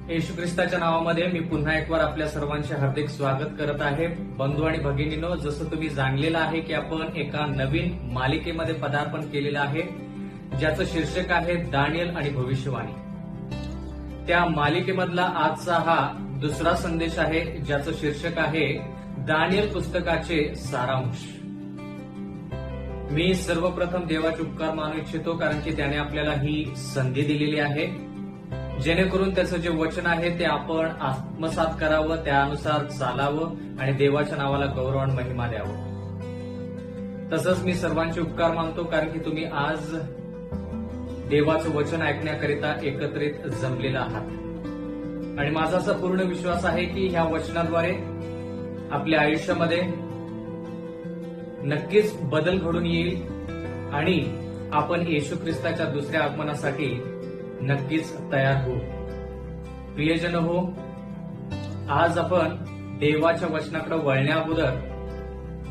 येशू ख्रिस्ताच्या नावामध्ये मी पुन्हा एक वार आपल्या सर्वांचे हार्दिक स्वागत करत आहे. बंधू आणि भगिनींनो, जसं तुम्ही जाणलेलं आहे की आपण एका नवीन मालिकेमध्ये पदार्पण केलेलं आहे, ज्याचं शीर्षक आहे दानियल आणि भविष्यवाणी. त्या मालिकेमधला आजचा हा दुसरा संदेश आहे, ज्याचं शीर्षक आहे दानियल पुस्तकाचे सारांश. मी सर्वप्रथम देवाचे उपकार मानू इच्छितो, कारण की त्याने आपल्याला ही संधी दिलेली आहे, जेणेकरून त्याचं जे वचन आहे ते आपण आत्मसात करावं, त्यानुसार चालावं आणि देवाच्या नावाला गौरव आणि महिमा द्यावं. तसंच मी सर्वांचे उपकार मानतो, कारण की तुम्ही आज देवाचं वचन ऐकण्याकरिता एकत्रित जमलेला आहात. आणि माझा असा पूर्ण विश्वास आहे की ह्या वचनाद्वारे आपल्या आयुष्यामध्ये नक्कीच बदल घडून येईल आणि आपण येशू ख्रिस्ताच्या दुसऱ्या आगमनासाठी नक्कीच तयार होऊ. प्रियजन हो, आज आपण देवाच्या वचनाकडे वळण्या अगोदर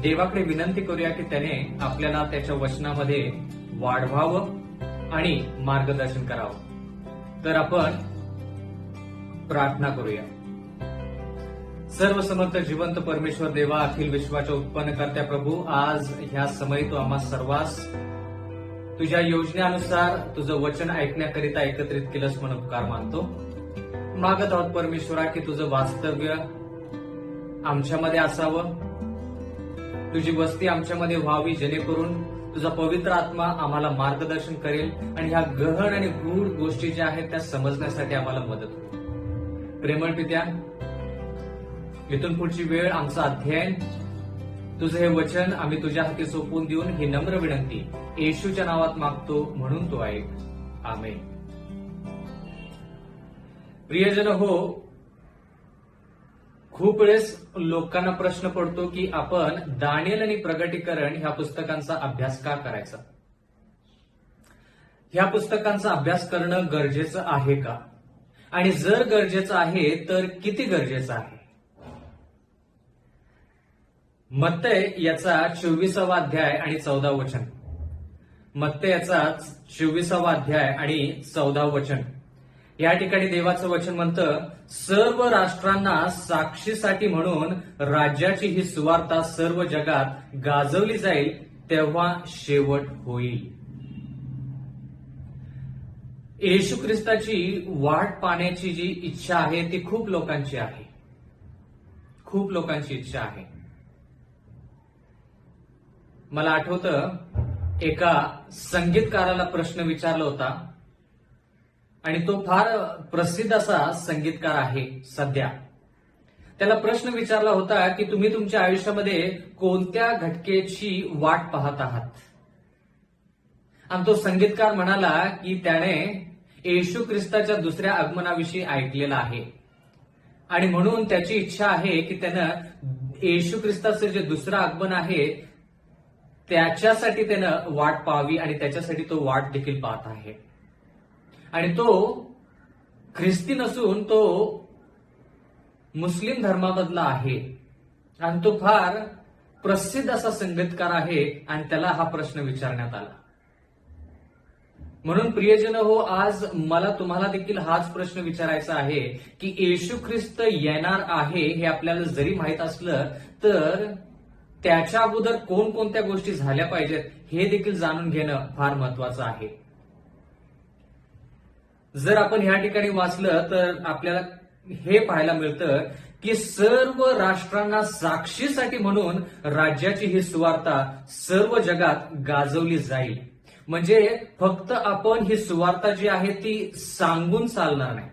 देवाकडे विनंती करूया की त्याने आपल्याला त्याच्या वचनामध्ये वाढवावं आणि मार्गदर्शन करावं. तर आपण प्रार्थना करूया. सर्वसमर्थ जिवंत परमेश्वर देवा, अखिल विश्वाच्या उत्पन्नकर्त्या प्रभू, आज ह्या समयी तू आम्हा सर्वांस तुझ्या योजनेनुसार तुझं वचन ऐकण्याकरिता एकत्रित केलंस म्हणून उपकार मानतो. मागत आहोत परमेश्वरा की तुझं वास्तव्य आमच्यामध्ये असावं, तुझी वस्ती आमच्यामध्ये व्हावी, जेणेकरून तुझा पवित्र आत्मा आम्हाला मार्गदर्शन करेल आणि ह्या गहन आणि गूढ गोष्टी ज्या आहेत त्या समजण्यासाठी आम्हाला मदत होईल. प्रेमळ पित्या, इथून पुढची वेळ आमचा अध्ययन, तुझं हे वचन आम्ही तुझ्या हाती सोपवून देऊन ही नम्र विनंती येशूच्या नावात मागतो, म्हणून तो ऐक. आमेन. प्रियजन हो, खूप वेळेस लोकांना प्रश्न पडतो की आपण दानियल आणि प्रगटीकरण ह्या पुस्तकांचा अभ्यास का करायचा? ह्या पुस्तकांचा अभ्यास करणं गरजेचं आहे का? आणि जर गरजेचं आहे तर किती गरजेचं आहे? मत्तय याचा 24वा अध्याय आणि 14 वचन. मत्तय याचा 24वा अध्याय आणि 14 वचन. या ठिकाणी देवाचं वचन म्हणतं, सर्व राष्ट्रांना साक्षीसाठी म्हणून राज्याची ही सुवार्ता सर्व जगात गाजवली जाईल, तेव्हा शेवट होईल. येशू ख्रिस्ताची वाट पाहण्याची जी इच्छा आहे ती खूप लोकांची आहे. खूप लोकांची इच्छा आहे. मला आठवतं, एका संगीतकाराला प्रश्न विचारला होता, आणि तो फार प्रसिद्ध असा संगीतकार आहे सध्या. त्याला प्रश्न विचारला होता की तुम्ही तुमच्या आयुष्यामध्ये कोणत्या घटकेची वाट पाहत आहात? आणि तो संगीतकार म्हणाला की त्याने येशू ख्रिस्ताच्या दुसऱ्या आगमनाविषयी ऐकलेलं आहे आणि म्हणून त्याची इच्छा आहे की त्यानं येशू ख्रिस्ताचं जे दुसरं आगमन आहे त्याच्यासाठी त्यानं वाट पाहावी आणि त्याच्यासाठी तो वाट देखील पाहत आहे. आणि तो ख्रिस्ती नसून तो मुस्लिम धर्मामधला आहे आणि तो फार प्रसिद्ध असा संगीतकार आहे आणि त्याला हा प्रश्न विचारण्यात आला. म्हणून प्रियजन हो, आज मला तुम्हाला देखील हाच प्रश्न विचारायचा आहे की येशू ख्रिस्त येणार आहे हे आपल्याला जरी माहित असलं तर त्याच्या अगोदर कोणकोणत्या गोष्टी झाल्या पाहिजेत हे देखील जाणून घेणं फार महत्वाचं आहे. जर आपण ह्या ठिकाणी वाचलं तर आपल्याला हे पाहायला मिळतं की सर्व राष्ट्रांना साक्षीसाठी म्हणून राज्याची ही सुवार्ता सर्व जगात गाजवली जाईल. म्हणजे फक्त आपण ही सुवार्ता जी आहे ती सांगून चालणार नाही,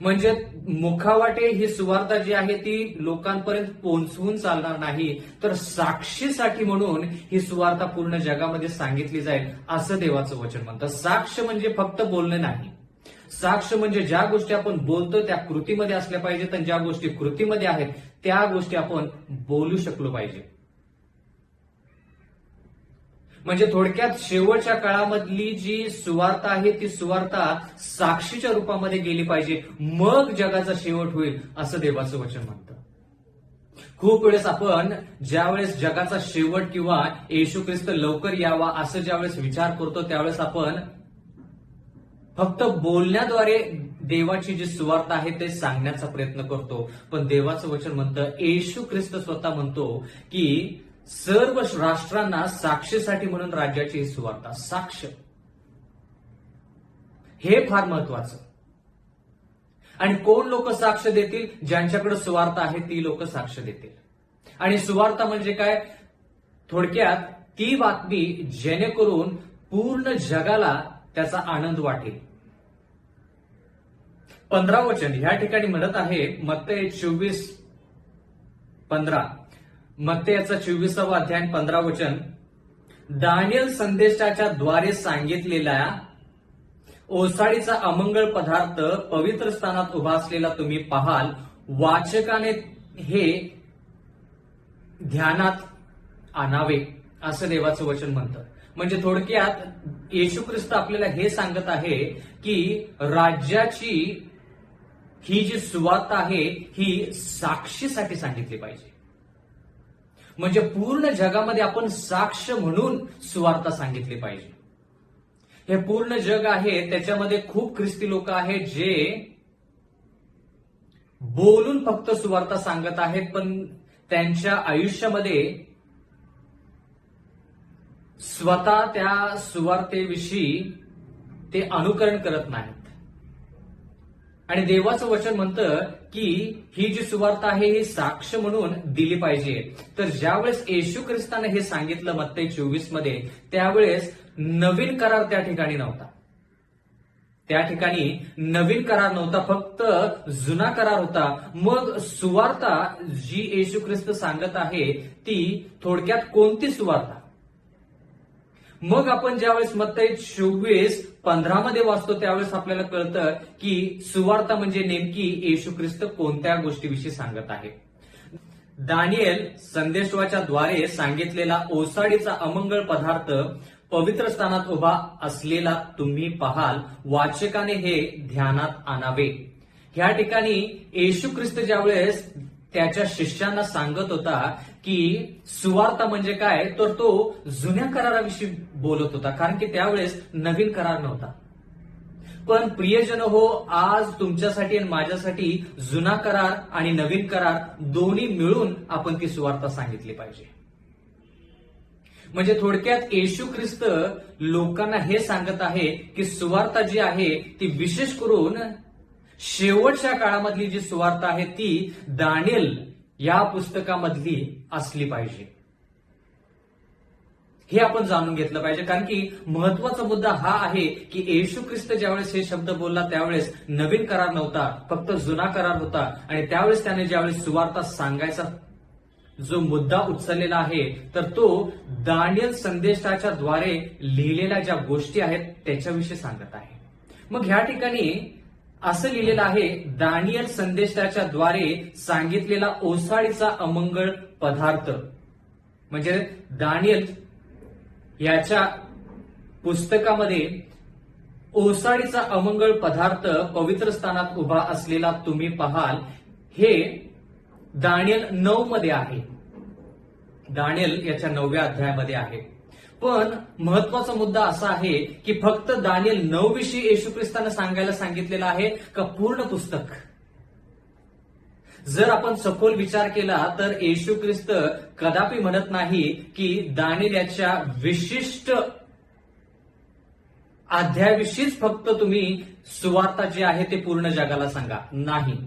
म्हणजे मुखावाटे ही सुवार्ता जी आहे ती लोकांपर्यंत पोहोचवून चालणार नाही, तर साक्षीसाठी म्हणून ही सुवार्ता पूर्ण जगामध्ये सांगितली जाईल, असं देवाचं वचन म्हणतं. साक्ष म्हणजे फक्त बोलणं नाही. साक्ष म्हणजे ज्या गोष्टी आपण बोलतो त्या कृतीमध्ये असल्या पाहिजेत आणि ज्या गोष्टी कृतीमध्ये आहेत त्या गोष्टी आपण बोलू शकलो पाहिजे. म्हणजे थोडक्यात शेवटच्या काळामधली जी सुवार्ता आहे ती सुवार्ता साक्षीच्या रूपामध्ये गेली पाहिजे, मग जगाचा शेवट होईल, असं देवाचं वचन म्हणतं. खूप वेळेस आपण ज्यावेळेस जगाचा शेवट किंवा येशू ख्रिस्त लवकर यावा असं ज्यावेळेस विचार करतो त्यावेळेस आपण फक्त बोलण्याद्वारे देवाची जी सुवार्थ आहे ते सांगण्याचा प्रयत्न करतो. पण देवाचं वचन म्हणतं, येशू ख्रिस्त स्वतः म्हणतो की सर्व राष्ट्रांना साक्षीसाठी म्हणून राज्याची ही सुवार्थ. साक्ष हे फार महत्वाचं. आणि कोण लोक साक्ष देतील? ज्यांच्याकडे सुवार्थ आहे ती लोक साक्ष देतील. आणि सुवार्थ म्हणजे काय? थोडक्यात ती बातमी जेणेकरून पूर्ण जगाला त्याचा आनंद वाटेल. 15 वचन या ठिकाणी म्हणत आहे, मत्तई 24:15. मत्तईचा 24वा अध्याय 15 वचन. दानियल संदेशाच्या द्वारे सांगितलेल्या ओसाडीचा अमंगळ पदार्थ पवित्र स्थानात उभा असलेला तुम्ही पाहाल, वाचकाने हे ध्यानात आणावे, असं देवाचं वचन म्हणतं. म्हणजे थोडक्यात येशू ख्रिस्त आपल्याला हे सांगत आहे की राज्याची ही जी सुवार्थ आहे ही साक्षीसाठी सांगितली पाहिजे. म्हणजे पूर्ण जगामध्ये आपण साक्ष म्हणून सुवार्थ सांगितली पाहिजे. हे पूर्ण जग आहे, त्याच्यामध्ये खूप ख्रिस्ती लोक आहेत जे बोलून फक्त सुवार्थ सांगत आहेत, पण त्यांच्या आयुष्यामध्ये स्वतः त्या सुवार्थेविषयी ते अनुकरण करत नाहीत. आणि देवाचं वचन म्हणतं की ही जी सुवार्थ आहे ही साक्ष म्हणून दिली पाहिजे. तर ज्यावेळेस येशू ख्रिस्ताने हे सांगितलं मत्तई 24 मध्ये, त्यावेळेस नवीन करार त्या ठिकाणी नव्हता. त्या ठिकाणी नवीन करार नव्हता, फक्त जुना करार होता. मग सुवार्थ जी येशू ख्रिस्त सांगत आहे ती थोडक्यात कोणती सुवार्थ? मग आपण ज्यावेळेस मत्तई 24:15 मध्ये वाचतो त्यावेळेस आपल्याला कळतं की सुवार्थ म्हणजे नेमकी येशू ख्रिस्त कोणत्या गोष्टीविषयी सांगत आहे. दानियल संदेशवाच्या द्वारे सांगितलेला ओसाडीचा अमंगळ पदार्थ पवित्र स्थानात उभा असलेला तुम्ही पाहाल, वाचकाने हे ध्यानात आणावे. ह्या ठिकाणी येशू ख्रिस्त ज्यावेळेस त्याच्या शिष्यांना सांगत होता की सुवार्थ म्हणजे काय, तर तो जुन्या कराराविषयी बोलत होता, कारण की त्यावेळेस नवीन करार नव्हता. पण प्रियजन हो, आज तुमच्यासाठी आणि माझ्यासाठी जुना करार आणि नवीन करार दोन्ही मिळून आपण ती सुवार्थ सांगितली पाहिजे. म्हणजे थोडक्यात येशू ख्रिस्त लोकांना हे सांगत आहे की सुवार्थ जी आहे ती विशेष करून शेवटच्या काळामधली जी सुवार्थ आहे ती दानियल या पुस्तकामधली असली पाहिजे. हे आपण जाणून घेतलं पाहिजे, कारण की महत्वाचा मुद्दा हा आहे की येशू ख्रिस्त ज्यावेळेस हे शब्द बोलला त्यावेळेस नवीन करार नव्हता, फक्त जुना करार होता. आणि त्यावेळेस त्याने ज्यावेळेस सुवार्थ सांगायचा जो मुद्दा उचललेला आहे तर तो दानियल संदेशाच्या द्वारे लिहिलेल्या ज्या गोष्टी आहेत त्याच्याविषयी सांगत आहे. मग ह्या ठिकाणी असं लिहिलेलं आहे, दानियल संदेशाच्या द्वारे सांगितलेला ओसाडीचा अमंगळ पदार्थ. म्हणजे दानियल याच्या पुस्तकामध्ये ओसाडीचा अमंगळ पदार्थ पवित्र स्थानात उभा असलेला तुम्ही पाहाल, हे दानियल 9 मध्ये आहे. दानियल याच्या 9व्या अध्यायामध्ये आहे. पण महत्वाचा मुद्दा असा आहे की फक्त दानियल 9 विषयी येशू ख्रिस्तानं सांगायला सांगितलेलं आहे का पूर्ण पुस्तक? जर आपण सखोल विचार केला तर येशू ख्रिस्त कदापि म्हणत नाही की दानियल याच्या विशिष्ट अध्यायाविषयीच फक्त तुम्ही सुवार्थ जी आहे ते पूर्ण जगाला सांगा. नाही,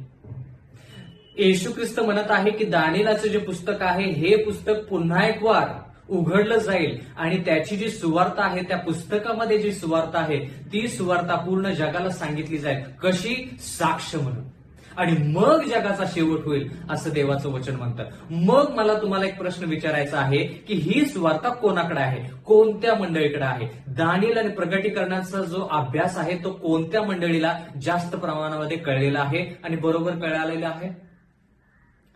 येशू ख्रिस्त म्हणत आहे की दानियेलाचं जे पुस्तक आहे हे पुस्तक पुन्हा एक वार उघडलं जाईल आणि त्याची जी सुवार्थ आहे, त्या पुस्तकामध्ये जी सुवार्थ आहे ती सुवार्थ पूर्ण जगाला सांगितली जाईल. कशी? साक्ष म्हणून. आणि मग जगाचा शेवट होईल असं देवाचं वचन म्हणतं. मग मला तुम्हाला एक प्रश्न विचारायचा आहे की ही सुवार्थ कोणाकडे आहे, कोणत्या मंडळीकडे आहे? दानियल आणि प्रगटीकरणाचा जो अभ्यास आहे तो कोणत्या मंडळीला जास्त प्रमाणामध्ये कळलेला आहे आणि बरोबर कळालेला आहे?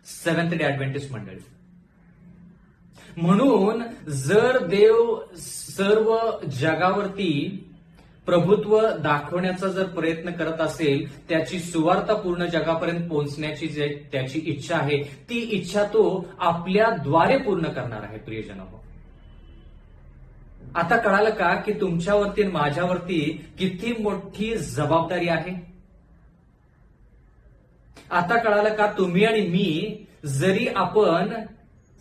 सेव्हन्थ डे ऍडव्हेंटिस्ट मंडळी. म्हणून जर देव सर्व जगावरती प्रभुत्व दाखवण्याचा जर प्रयत्न करत असेल, त्याची सुवार्थ पूर्ण जगापर्यंत पोहोचण्याची जे त्याची इच्छा आहे ती इच्छा तो आपल्याद्वारे पूर्ण करणार आहे. प्रियजनांनो, आता कळालं का की तुमच्यावरती आणि माझ्यावरती किती मोठी जबाबदारी आहे? आता कळालं का? तुम्ही आणि मी जरी आपण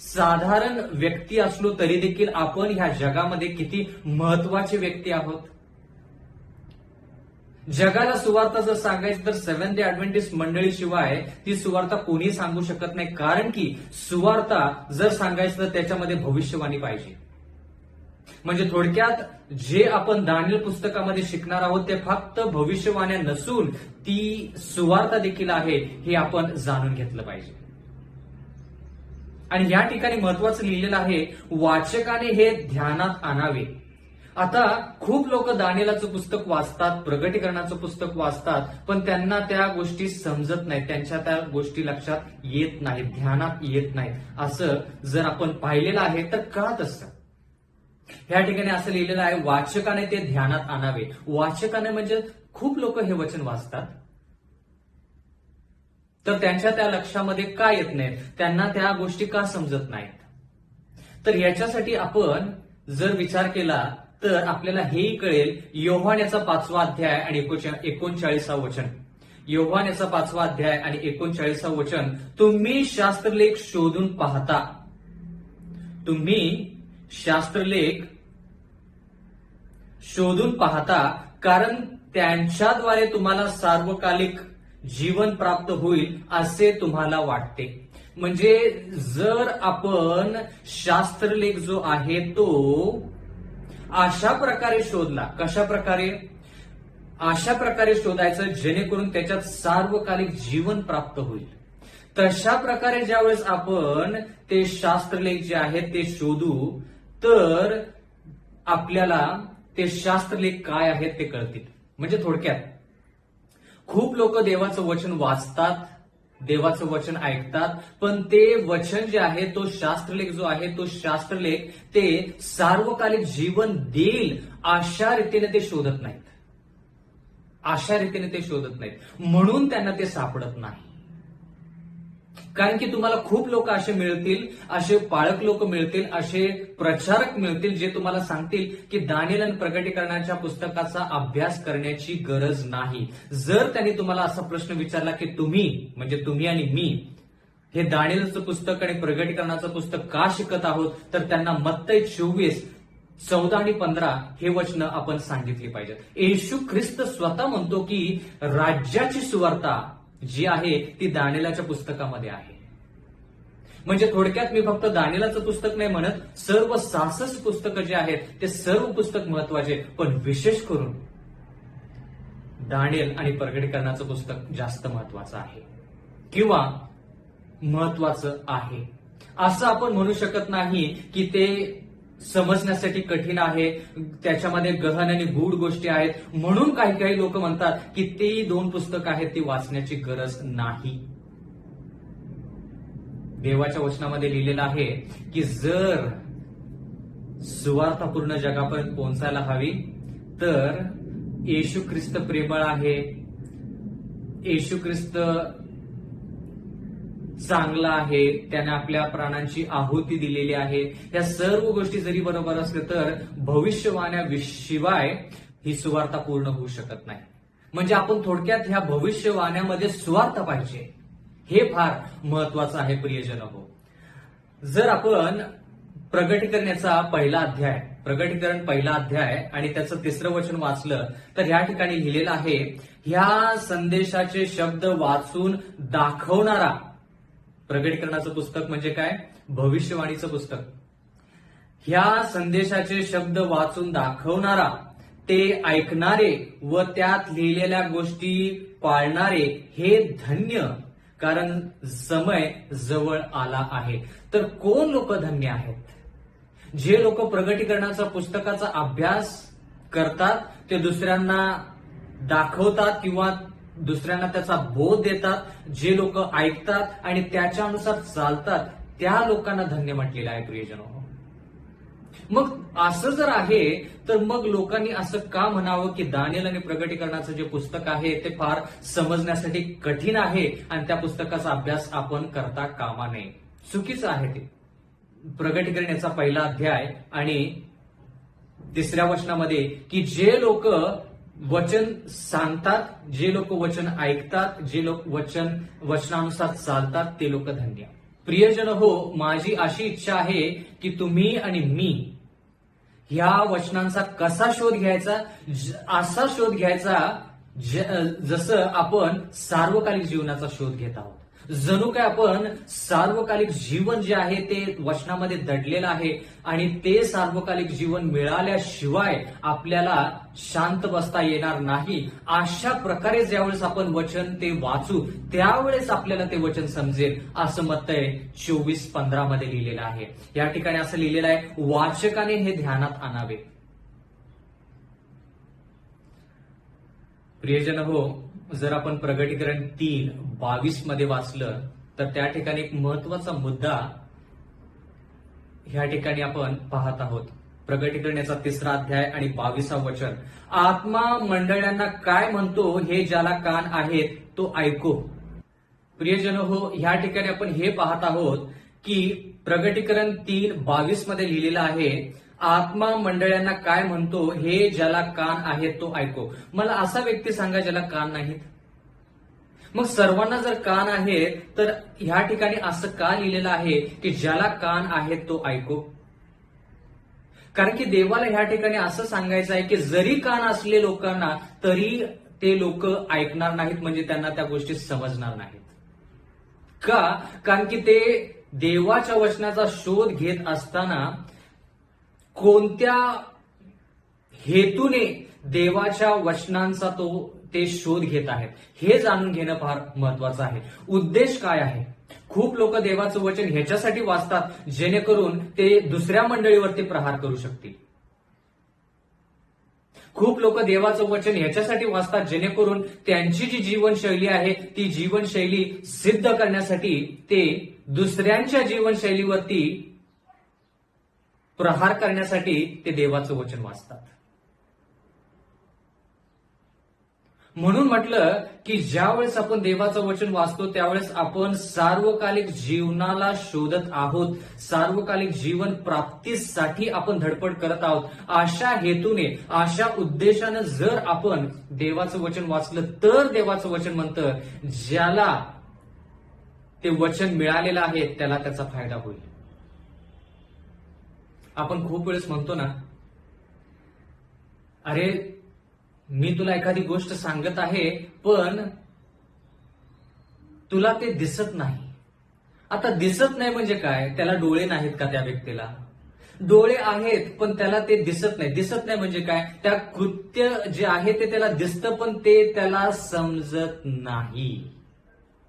साधारण व्यक्ती असलो तरी देखील आपण ह्या जगामध्ये किती महत्वाचे व्यक्ती आहोत. जगाला सुवार्ता जर सांगायची तर सेव्हन्थ डे ऍडव्हेंटिस्ट मंडळीशिवाय ती सुवार्ता कोणी सांगू शकत नाही. कारण की सुवार्ता जर सांगायचं तर त्याच्यामध्ये भविष्यवाणी पाहिजे. म्हणजे थोडक्यात जे आपण दानिएल पुस्तकामध्ये शिकणार आहोत ते फक्त भविष्यवाण्या नसून ती सुवार्ता देखील आहे हे आपण जाणून घेतलं पाहिजे. आणि या ठिकाणी महत्वाचं लिहिलेलं आहे, वाचकाने हे ध्यानात आणावे. आता खूप लोक दानिएलाचं पुस्तक वाचतात, प्रगटीकरणाचं पुस्तक वाचतात, पण त्यांना त्या गोष्टी समजत नाहीत, त्यांच्या त्या गोष्टी लक्षात येत नाहीत, ध्यानात येत नाहीत. असं जर आपण पाहिलेलं आहे तर कळत असतं. ह्या ठिकाणी असं लिहिलेलं आहे, वाचकाने ते ध्यानात आणावे. वाचकाने म्हणजे खूप लोक हे वचन वाचतात, तर त्यांच्या त्या लक्षामध्ये का येत नाहीत, त्यांना त्या गोष्टी का समजत नाहीत. तर याच्यासाठी आपण जर विचार केला तर आपल्याला हेही कळेल. योहान याचा 5वा अध्याय आणि 39 वचन. योहान याचा 5वा अध्याय आणि 39 वचन. तुम्ही शास्त्रलेख शोधून पाहता. तुम्ही शास्त्रलेख शोधून पाहता कारण त्यांच्याद्वारे तुम्हाला सार्वकालिक जीवन प्राप्त होईल असे तुम्हाला वाटते. म्हणजे जर आपण शास्त्रलेख जो आहे तो अशा प्रकारे शोधला, कशा प्रकारे? अशा प्रकारे शोधायचं जेणेकरून त्याच्यात सार्वकालिक जीवन प्राप्त होईल. तशा प्रकारे ज्यावेळेस आपण ते शास्त्रलेख जे आहेत ते शोधू तर आपल्याला ते शास्त्रलेख काय आहेत ते कळतील. म्हणजे थोडक्यात खूप लोक देवाचं वचन वाचतात, देवाचं वचन ऐकतात, पण ते वचन जे आहे तो शास्त्रलेख जो आहे तो शास्त्रलेख ते सार्वकालिक जीवन देईल अशा रीतीने ते शोधत नाहीत. अशा रीतीने ते शोधत नाहीत, म्हणून त्यांना ते सापडत नाही. कारण की तुम्हाला खूप लोक असे मिळतील, असे पाळक लोक मिळतील, असे प्रचारक मिळतील जे तुम्हाला सांगतील की दानिएल आणि प्रगटीकरणाच्या पुस्तकाचा अभ्यास करण्याची गरज नाही. जर त्यांनी तुम्हाला असा प्रश्न विचारला की तुम्ही आणि मी हे दानिएलचं पुस्तक आणि प्रगटीकरणाचं पुस्तक का शिकत आहोत, तर त्यांना मत्तई 24:14 आणि 15 हे वचन आपण सांगितली पाहिजेत. येशू ख्रिस्त स्वतः म्हणतो की राज्याची सुवार्ता जी आहे ती दानिएलाच्या पुस्तकामध्ये आहे. म्हणजे थोडक्यात मी फक्त दानिएलाचं पुस्तक नाही म्हणत, सर्व 66 पुस्तकं जे आहेत ते सर्व पुस्तक महत्वाचे, पण विशेष करून दानिएल आणि प्रगटीकरणाचं पुस्तक जास्त महत्वाचं आहे किंवा महत्वाचं आहे. असं आपण म्हणू शकत नाही की ते समजण्यासाठी कठीण आहे, त्याच्यामध्ये गहन आणि गूढ गोष्टी आहेत, म्हणून काही काही लोक म्हणतात की ते 2 पुस्तकं आहेत ती वाचण्याची गरज नाही. देवाच्या वचनामध्ये लिहिलेलं आहे की जर सुवार्ता पूर्ण जगापर्यंत पोहोचायला हवी तर येशू ख्रिस्त प्रेमळ आहे, येशू ख्रिस्त चांगला आहे, त्याने आपल्या प्राणांची आहुती दिलेली आहे. या सर्व गोष्टी जरी बरोबर असल्या तर भविष्यवाण्या शिवाय ही सुवार्ता पूर्ण होऊ शकत नाही. म्हणजे आपण थोडक्यात ह्या भविष्यवाण्यामध्ये सुवार्ता पाहिजे, हे फार महत्वाचं आहे प्रियजन हो. जर आपण प्रगटीकरणाचा प्रगटीकरण 1 अध्याय आणि त्याचं 3रं वचन वाचलं तर या ठिकाणी लिहिलेलं आहे, ह्या संदेशाचे शब्द वाचून दाखवणारा. प्रगटीकरणाचं पुस्तक म्हणजे काय? भविष्यवाणीचं पुस्तक. ह्या संदेशाचे शब्द वाचून दाखवणारा, ते ऐकणारे व त्यात लिहिलेल्या गोष्टी पाळणारे हे धन्य, कारण समय जवळ आला आहे. तर कोण लोक धन्य आहेत? जे लोक प्रगटीकरणाच्या पुस्तकाचा अभ्यास करतात, ते दुसऱ्यांना दाखवतात किंवा दुसऱ्यांना त्याचा बोध देतात, जे लोक ऐकतात आणि त्याच्यानुसार चालतात त्या लोकांना धन्य म्हटलेलं आहे प्रियजन. मग असं जर आहे तर मग लोकांनी असं का म्हणावं की दानिएल आणि प्रगटीकरणाचं जे पुस्तक आहे ते फार समजण्यासाठी कठीण आहे आणि त्या पुस्तकाचा अभ्यास आपण करता कामा नये? चुकीचं आहे ते. प्रगटीकरणाचा 1 अध्याय आणि 3ऱ्या वचनामध्ये की जे लोक वचन सांगतात, जे लोक वचन ऐकतात, जे लोक वचनानुसार चालतात ते लोक धन्य. प्रियजन हो, माझी अशी इच्छा आहे की तुम्ही आणि मी ह्या वचनांचा कसा शोध घ्यायचा, असा शोध घ्यायचा जसं आपण सार्वकालिक जीवनाचा शोध घेत आहोत. जणू काय आपण सार्वकालिक जीवन जे आहे ते वचनामध्ये दडलेलं आहे आणि ते सार्वकालिक जीवन मिळाल्याशिवाय आपल्याला शांत बसता येणार नाही. अशा प्रकारे ज्यावेळेस आपण वचन ते वाचू त्यावेळेस आपल्याला ते वचन समजेल, असं मत्तय 24:15 मध्ये लिहिलेलं आहे. या ठिकाणी असं लिहिलेलं आहे, वाचकाने हे ध्यानात आणावे. प्रियजन हो, जर आपण प्रगटीकरण 3:22 मध्ये वाचलं तर त्या ठिकाणी एक महत्वाचा मुद्दा ह्या ठिकाणी आपण पाहत आहोत. प्रगटीकरण याचा 3रा अध्याय आणि 22वं वचन, आत्मा मंडळांना काय म्हणतो हे ज्याला कान आहेत तो ऐको. प्रियजन हो, ह्या ठिकाणी आपण हे पाहत आहोत की प्रगटीकरण 3:22 मध्ये लिहिलेलं आहे, आत्मा मंडळांना काय म्हणतो हे ज्याला कान आहेत तो ऐको. मला असा व्यक्ती सांगा ज्याला कान नाहीत. मग सर्वांना जर कान आहेत तर ह्या ठिकाणी असं का लिहिलेलं आहे की ज्याला कान आहेत तो ऐको. कारण की देवाला ह्या ठिकाणी असं सांगायचं आहे की जरी कान असले लोकांना तरी ते लोक ऐकणार नाहीत, म्हणजे त्यांना त्या गोष्टी समजणार नाहीत. का? कारण की ते देवाच्या वचनाचा शोध घेत असताना कोणत्या हेतूने देवाच्या वचनांचा ते शोध घेत आहेत हे जाणून घेणं फार महत्वाचं आहे. उद्देश काय आहे? खूप लोक देवाचं वचन ह्याच्यासाठी वाचतात जेणेकरून ते दुसऱ्या मंडळीवरती प्रहार करू शकतील. खूप लोक देवाचं वचन ह्याच्यासाठी वाचतात जेणेकरून त्यांची जी जीवनशैली आहे ती जीवनशैली सिद्ध करण्यासाठी ते दुसऱ्यांच्या जीवनशैलीवरती प्रहार करण्यासाठी ते देवाचं वचन वाचतात. म्हणून म्हटलं की ज्यावेळेस आपण देवाचं वचन वाचतो त्यावेळेस आपण सार्वकालिक जीवनाला शोधत आहोत, सार्वकालिक जीवन प्राप्तीसाठी आपण धडपड करत आहोत. अशा हेतूने, अशा उद्देशानं जर आपण देवाचं वचन वाचलं तर देवाचं वचन म्हणतं ज्याला ते वचन मिळालेलं आहे त्याला त्याचा फायदा होईल. आपण खूप वेळेस म्हणतो ना, अरे मी तुला एखादी गोष्ट सांगत आहे पण तुला ते दिसत नाही. आता दिसत नाही म्हणजे काय? त्याला डोळे नाहीत का त्या व्यक्तीला? डोळे आहेत पण त्याला ते दिसत नाही. दिसत नाही म्हणजे काय? त्या कृत्य जे आहे ते त्याला दिसतं पण ते त्याला समजत नाही.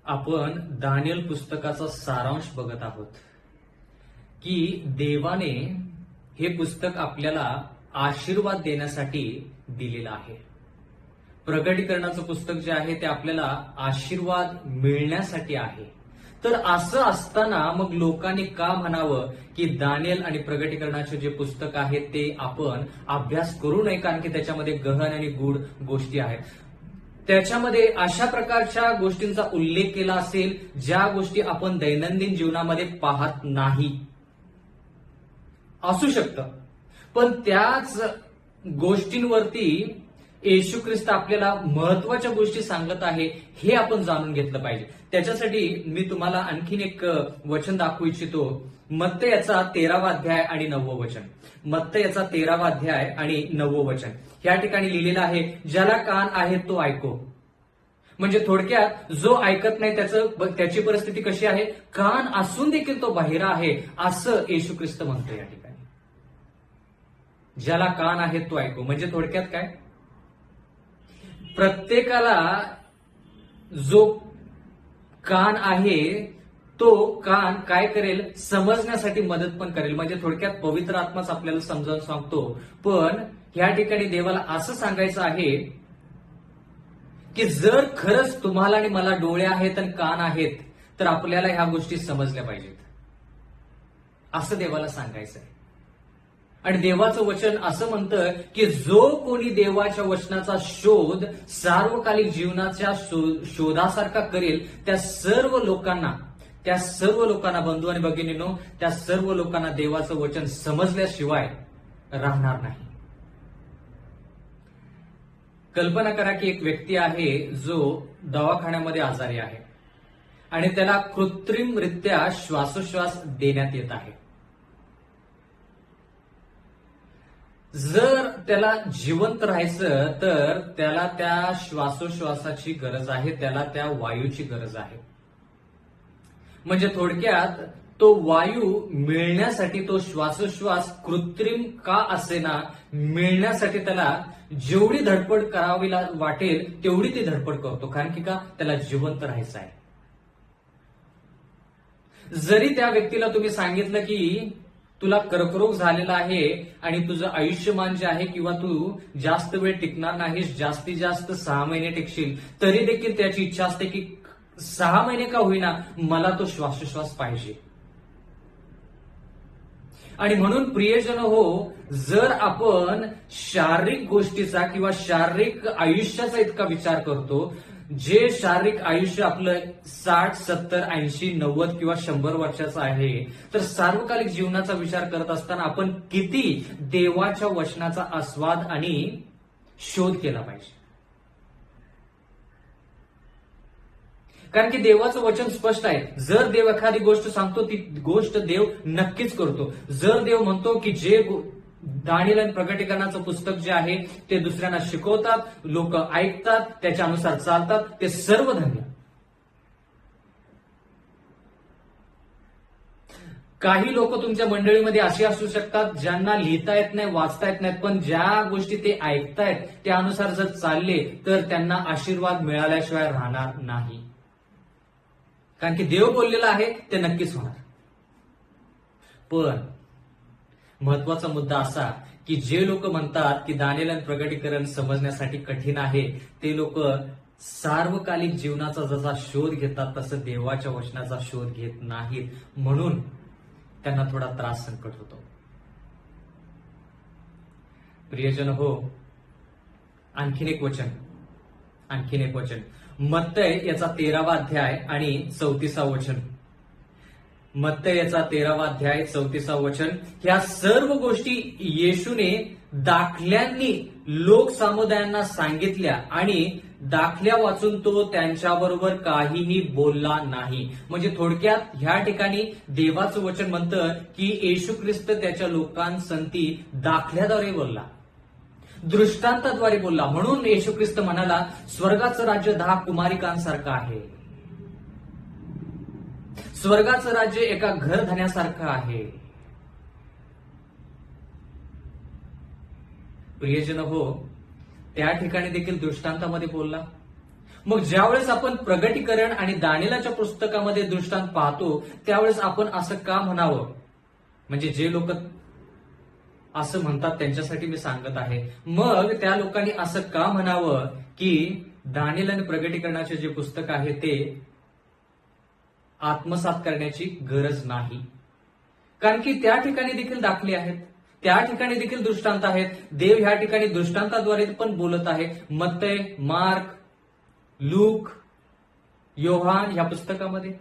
आपण दानिएल पुस्तकाचा सारांश बघत आहोत की देवाने हे पुस्तक आपल्याला आशीर्वाद देण्यासाठी दिलेलं आहे. प्रगटीकरणाचं पुस्तक जे आहे ते आपल्याला आशीर्वाद मिळण्यासाठी आहे. तर असं असताना मग लोकांनी का म्हणावं की दानिएल आणि प्रगटीकरणाचे जे पुस्तक आहे ते आपण अभ्यास करू नये, कारण की त्याच्यामध्ये गहन आणि गूढ गोष्टी आहेत. त्याच्यामध्ये अशा प्रकारच्या गोष्टींचा उल्लेख केला असेल ज्या गोष्टी आपण दैनंदिन जीवनामध्ये पाहत नाही. असू शकतं, पण त्याच गोष्टींवरती येशू ख्रिस्त आपल्याला महत्वाच्या गोष्टी सांगत आहे हे आपण जाणून घेतलं पाहिजे. त्याच्यासाठी मी तुम्हाला आणखीन एक वचन दाखवू इच्छितो. मत्तय याचा 13वा अध्याय आणि 9वं वचन. मत्तय याचा 13वा अध्याय आणि 9वं वचन. या ठिकाणी लिहिलेलं आहे, ज्याला कान आहेत तो ऐको. म्हणजे थोडक्यात जो ऐकत नाही त्याची परिस्थिती कशी आहे? कान असून देखील तो बहिरा आहे असं येशू ख्रिस्त म्हणतो या ठिकाणी. ज्याला कान आहेत तो ऐको म्हणजे थोडक्यात काय? प्रत्येकाला जो कान आहे तो कान काय करेल? समजण्यासाठी मदत पण करेल. म्हणजे थोडक्यात पवित्र आत्माच आपल्याला समजावून सांगतो. पण या ठिकाणी देवाला असं सांगायचं आहे की जर खरंच तुम्हाला आणि मला डोळे आहेत आणि कान आहेत तर आपल्याला ह्या गोष्टी समजल्या पाहिजेत असं देवाला सांगायचं आहे. आणि देवाचं वचन असं म्हणतं की जो कोणी देवाच्या वचनाचा शोध सार्वकालिक जीवनाच्या शोधासारखा करेल त्या सर्व लोकांना बंधू आणि भगिनींनो, त्या सर्व लोकांना देवाचं वचन समजल्याशिवाय राहणार नाही. कल्पना करा की एक व्यक्ती आहे जो दवाखान्यामध्ये आजारी आहे आणि त्याला कृत्रिमरित्या श्वासोश्वास देण्यात येत आहे. जर त्याला जिवंत राहायचं तर त्याला त्या श्वासोश्वासाची गरज आहे, त्याला त्या वायूची गरज आहे. म्हणजे थोडक्यात तो वायू मिळण्यासाठी, तो श्वासोश्वास कृत्रिम का असेना मिळण्यासाठी त्याला जेवढी धडपड करावी वाटेल तेवढी ती धडपड करतो. कारण की का, त्याला जिवंत राहायचं आहे. जरी त्या व्यक्तीला तुम्ही सांगितलं की तुला कर्करोग झालेला आहे आणि तुझं आयुष्यमान जे आहे किंवा तू जास्त वेळ टिकणार नाहीस, जास्तीत जास्त 6 महिने टिकशील, तरी देखील त्याची इच्छा असते की 6 महिने का होईना मला तो श्वासोश्वास पाहिजे. आणि म्हणून प्रियजन हो, जर आपण शारीरिक गोष्टीचा किंवा शारीरिक आयुष्याचा इतका विचार करतो, जे शारीरिक आयुष्य आपलं 60, 70, 80, 90 किंवा 100 वर्षाचं आहे, तर सार्वकालिक जीवनाचा विचार करत असताना आपण किती देवाच्या वचनाचा आस्वाद आणि शोध केला पाहिजे. कारण की देवाचं वचन स्पष्ट आहे. जर देव एखादी गोष्ट सांगतो ती गोष्ट देव नक्कीच करतो. जर देव म्हणतो की जे दानिएल आणि प्रकटीकरणाचं पुस्तक जे आहे ते दुसऱ्यांना शिकवतात, लोक ऐकतात, त्याच्यानुसार चालतात, ते सर्व धन्य. काही लोक तुमच्या मंडळीमध्ये असे असू शकतात ज्यांना लिहिता येत नाही, वाचता येत नाहीत, पण ज्या गोष्टी ते ऐकतायत त्यानुसार जर चालले तर त्यांना आशीर्वाद मिळाल्याशिवाय राहणार नाही. कारण की देव बोललेलं आहे ते नक्कीच होणार. पण महत्वाचा मुद्दा असा की जे लोक म्हणतात की दानिएल आणि प्रकटीकरण समजण्यासाठी कठीण आहे, ते लोक सार्वकालिक जीवनाचा जसा शोध घेतात तसं देवाच्या वचनाचा शोध घेत नाहीत. म्हणून त्यांना थोडा त्रास संकट होतो. प्रियजन हो, आणखीन एक वचन मत्तय याचा 13वा अध्याय आणि 34वा वचन. मत्तय याचा 13वा अध्याय 34वा वचन. ह्या सर्व गोष्टी येशूने दाखल्यांनी लोक समुदायांना सांगितल्या आणि दाखल्या वाचून तो त्यांच्याबरोबर काहीही बोलला नाही. म्हणजे थोडक्यात ह्या ठिकाणी देवाचं वचन म्हणतं की येशू ख्रिस्त त्याच्या लोकांसंती दाखल्याद्वारे बोलला, दृष्टांताद्वारे बोलला. म्हणून येशू ख्रिस्त म्हणाला, स्वर्गाचं राज्य 10 कुमारिकांसारखं आहे. स्वर्गाचं राज्य एका घरधन्यासारखं आहे. प्रियजन हो, त्या ठिकाणी देखील दृष्टांतामध्ये बोलला. मग ज्यावेळेस आपण प्रगटीकरण आणि दानिएलाच्या पुस्तकामध्ये दृष्टांत पाहतो त्यावेळेस आपण असं का म्हणावं? म्हणजे जे लोक असं म्हणतात त्यांच्यासाठी मी सांगत आहे. मग त्या लोकांनी असं का म्हणावं की दानिएल आणि प्रगटीकरणाचे जे पुस्तक आहे ते आत्मसात करण्याची गरज नाही. कारण की त्या ठिकाणी देखील दाखले आहेत, त्या ठिकाणी देखील दृष्टांत आहेत. देव ह्या ठिकाणी दृष्टांताद्वारे पण बोलत आहे. मत्तय, मार्क, लूक, योहान ह्या पुस्तकामध्ये.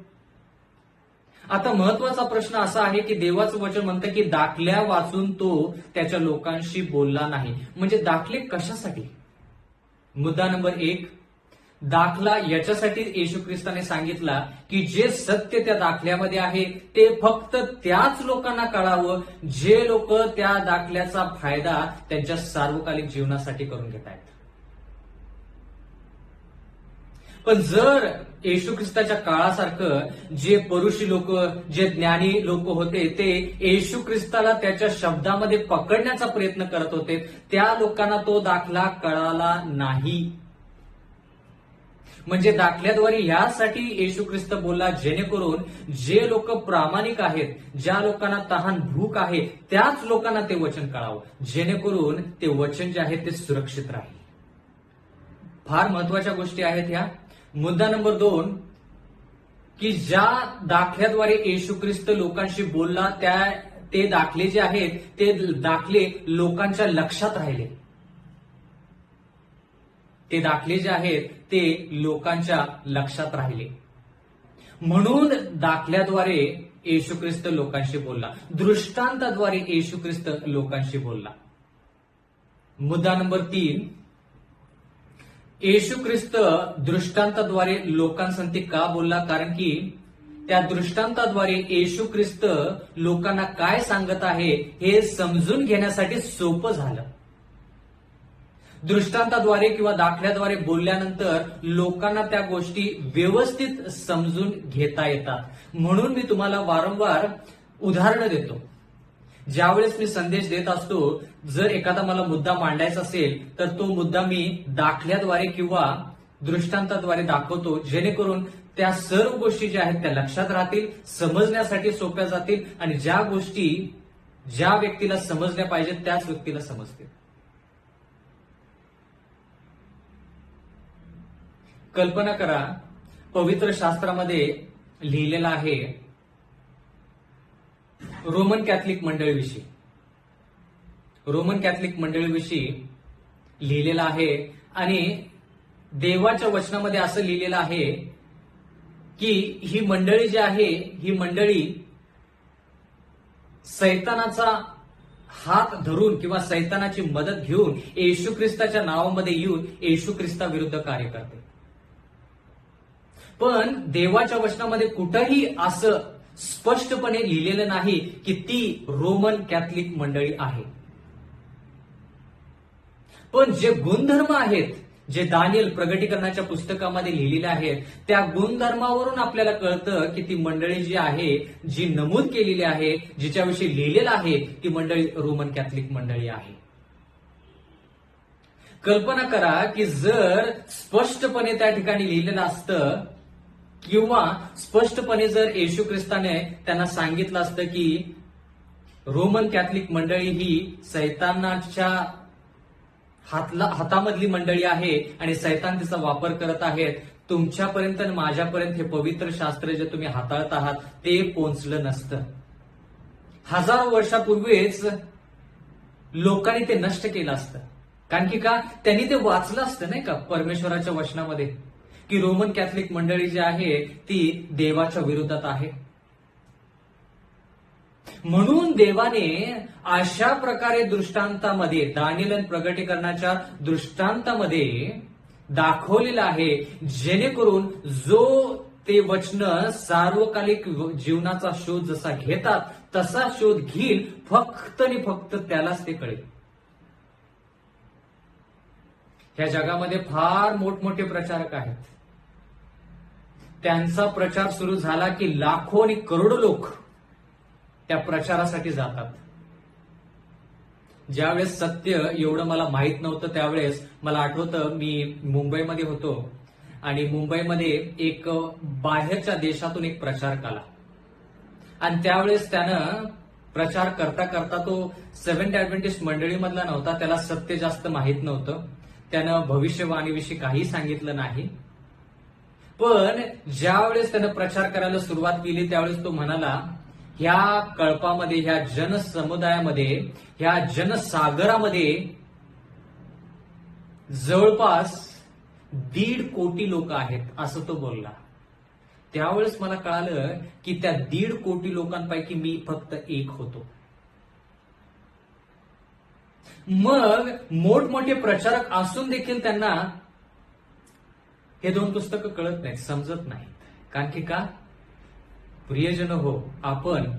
आता महत्वाचा प्रश्न असा आहे की देवाचं वचन म्हणतं की दाखल्या वाचून तो त्याच्या लोकांशी बोलला नाही. म्हणजे दाखले कशासाठी? मुद्दा नंबर 1, दाखला याच्यासाठी येशू ख्रिस्ताने सांगितला की जे सत्य त्या दाखल्यामध्ये आहे ते फक्त त्याच लोकांना कळावं जे लोक त्या दाखल्याचा फायदा त्यांच्या सार्वकालिक जीवनासाठी करून घेत आहेत. पण जर येशू ख्रिस्ताच्या काळासारखं जे परुषी लोक, जे ज्ञानी लोक होते ते येशू ख्रिस्ताला त्याच्या शब्दामध्ये पकडण्याचा प्रयत्न करत होते, त्या लोकांना तो दाखला कळाला नाही. म्हणजे दाखल्याद्वारे यासाठी येशू ख्रिस्त बोलला जेणेकरून जे लोक प्रामाणिक आहेत, ज्या लोकांना तहान भूक आहे त्याच लोकांना ते वचन कळावं, जेणेकरून ते वचन जे आहे ते सुरक्षित राहील. फार महत्वाच्या गोष्टी आहेत ह्या. मुद्दा नंबर 2 की ज्या दाखल्याद्वारे येशू ख्रिस्त लोकांशी बोलला ते दाखले जे आहेत ते दाखले लोकांच्या लक्षात राहिले. ते दाखले जे आहेत ते लोकांच्या लक्षात राहिले. म्हणून दाखल्याद्वारे येशू ख्रिस्त लोकांशी बोलला, दृष्टांताद्वारे येशू ख्रिस्त लोकांशी बोलला. मुद्दा नंबर 3 येशू ख्रिस्त दृष्टांताद्वारे लोकांसंगती का बोलला? कारण की त्या दृष्टांताद्वारे येशू ख्रिस्त लोकांना काय सांगत आहे हे समजून घेण्यासाठी सोपं झालं. दृष्टांताद्वारे किंवा दाखल्याद्वारे बोलल्यानंतर लोकांना त्या गोष्टी व्यवस्थित समजून घेता येतात. म्हणून मी तुम्हाला वारंवार उदाहरणं देतो. ज्यावेळेस मी संदेश देत असतो, जर एखादा मला मुद्दा मांडायचा असेल तर तो मुद्दा मी दाखल्याद्वारे किंवा दृष्टांताद्वारे दाखवतो, जेणेकरून त्या सर्व गोष्टी ज्या आहेत त्या लक्षात राहतील, समजण्यासाठी सोप्या जातील आणि ज्या गोष्टी ज्या व्यक्तीला समजल्या पाहिजेत त्याच व्यक्तीला समजतील. कल्पना करा, पवित्र शास्त्रामध्ये लिहिलेलं आहे रोमन कॅथलिक मंडळीविषयी. रोमन कॅथलिक मंडळीविषयी लिहिलेलं आहे आणि देवाच्या वचनामध्ये असं लिहिलेलं आहे की ही मंडळी जी आहे ही मंडळी सैतानाचा हात धरून किंवा सैतानाची मदत घेऊन येशू ख्रिस्ताच्या नावामध्ये येऊन येशू ख्रिस्ताविरुद्ध कार्य करते. पण देवाच्या वचनामध्ये कुठंही असं स्पष्टपणे लिहिलेलं नाही की ती रोमन कॅथलिक मंडळी आहे. पण जे गुणधर्म आहेत, जे दानियल प्रगटीकरणाच्या पुस्तकामध्ये लिहिलेले आहेत, त्या गुणधर्मावरून आपल्याला कळतं की ती मंडळी जी आहे, जी नमूद केलेली आहे, जिच्याविषयी लिहिलेलं आहे, ती मंडळी रोमन कॅथलिक मंडळी आहे. कल्पना करा की जर स्पष्टपणे त्या ठिकाणी लिहिलेलं असतं किंवा स्पष्टपणे जर येशू ख्रिस्ताने त्यांना सांगितलं असतं की रोमन कॅथलिक मंडळी ही सैतानाच्या हातामधली मंडळी आहे आणि सैतान तिचा वापर करत आहेत, तुमच्यापर्यंत आणि माझ्यापर्यंत हे पवित्र शास्त्र जे तुम्ही हाताळत आहात ते पोहोचलं नसतं. हजारो वर्षापूर्वीच लोकांनी ते नष्ट केलं असतं. कारण की का? त्यांनी ते वाचलं असतं नाही का परमेश्वराच्या वचनामध्ये की रोमन कॅथलिक मंडळी जी आहे ती देवाच्या विरोधात आहे. म्हणून देवाने अशा प्रकारे दृष्टांतामध्ये दानियल प्रगटीकरणाच्या दृष्टांतामध्ये दाखवलेलं आहे, जेणेकरून जो ते वचन सार्वकालिक जीवनाचा शोध जसा घेतात तसा शोध घेईल, फक्त आणि फक्त त्यालाच ते कळेल. ह्या जगामध्ये फार मोठमोठे प्रचारक आहेत. त्यांचा प्रचार सुरू झाला की लाखो आणि करोडो लोक त्या प्रचारासाठी जातात. ज्यावेळेस सत्य एवढं मला माहित नव्हतं त्यावेळेस मला आठवतं मी मुंबईमध्ये होतो आणि मुंबईमध्ये एक बाहेरच्या देशातून एक प्रचारक आला आणि त्यावेळेस त्यानं प्रचार करता करता तो सेव्हन्थ ऍडव्हेंटिस्ट मंडळीमधला नव्हता. त्याला सत्य जास्त माहित नव्हतं. त्यानं भविष्यवाणीविषयी काही सांगितलं नाही. पण ज्यावेळेस त्यानं प्रचार करायला सुरुवात केली त्यावेळेस तो म्हणाला, ह्या कळपामध्ये, ह्या जनसमुदायामध्ये, ह्या जनसागरामध्ये जवळपास 1.5 कोटी लोक आहेत, असं तो बोलला. त्यावेळेस मला कळालं की त्या 1.5 कोटी लोकांपैकी मी फक्त एक होतो. मग मोठमोठे प्रचारक असून देखील त्यांना हे 2 पुस्तकं कळत नाहीत, समजत नाहीत. कारण की का? प्रियजन हो, आपण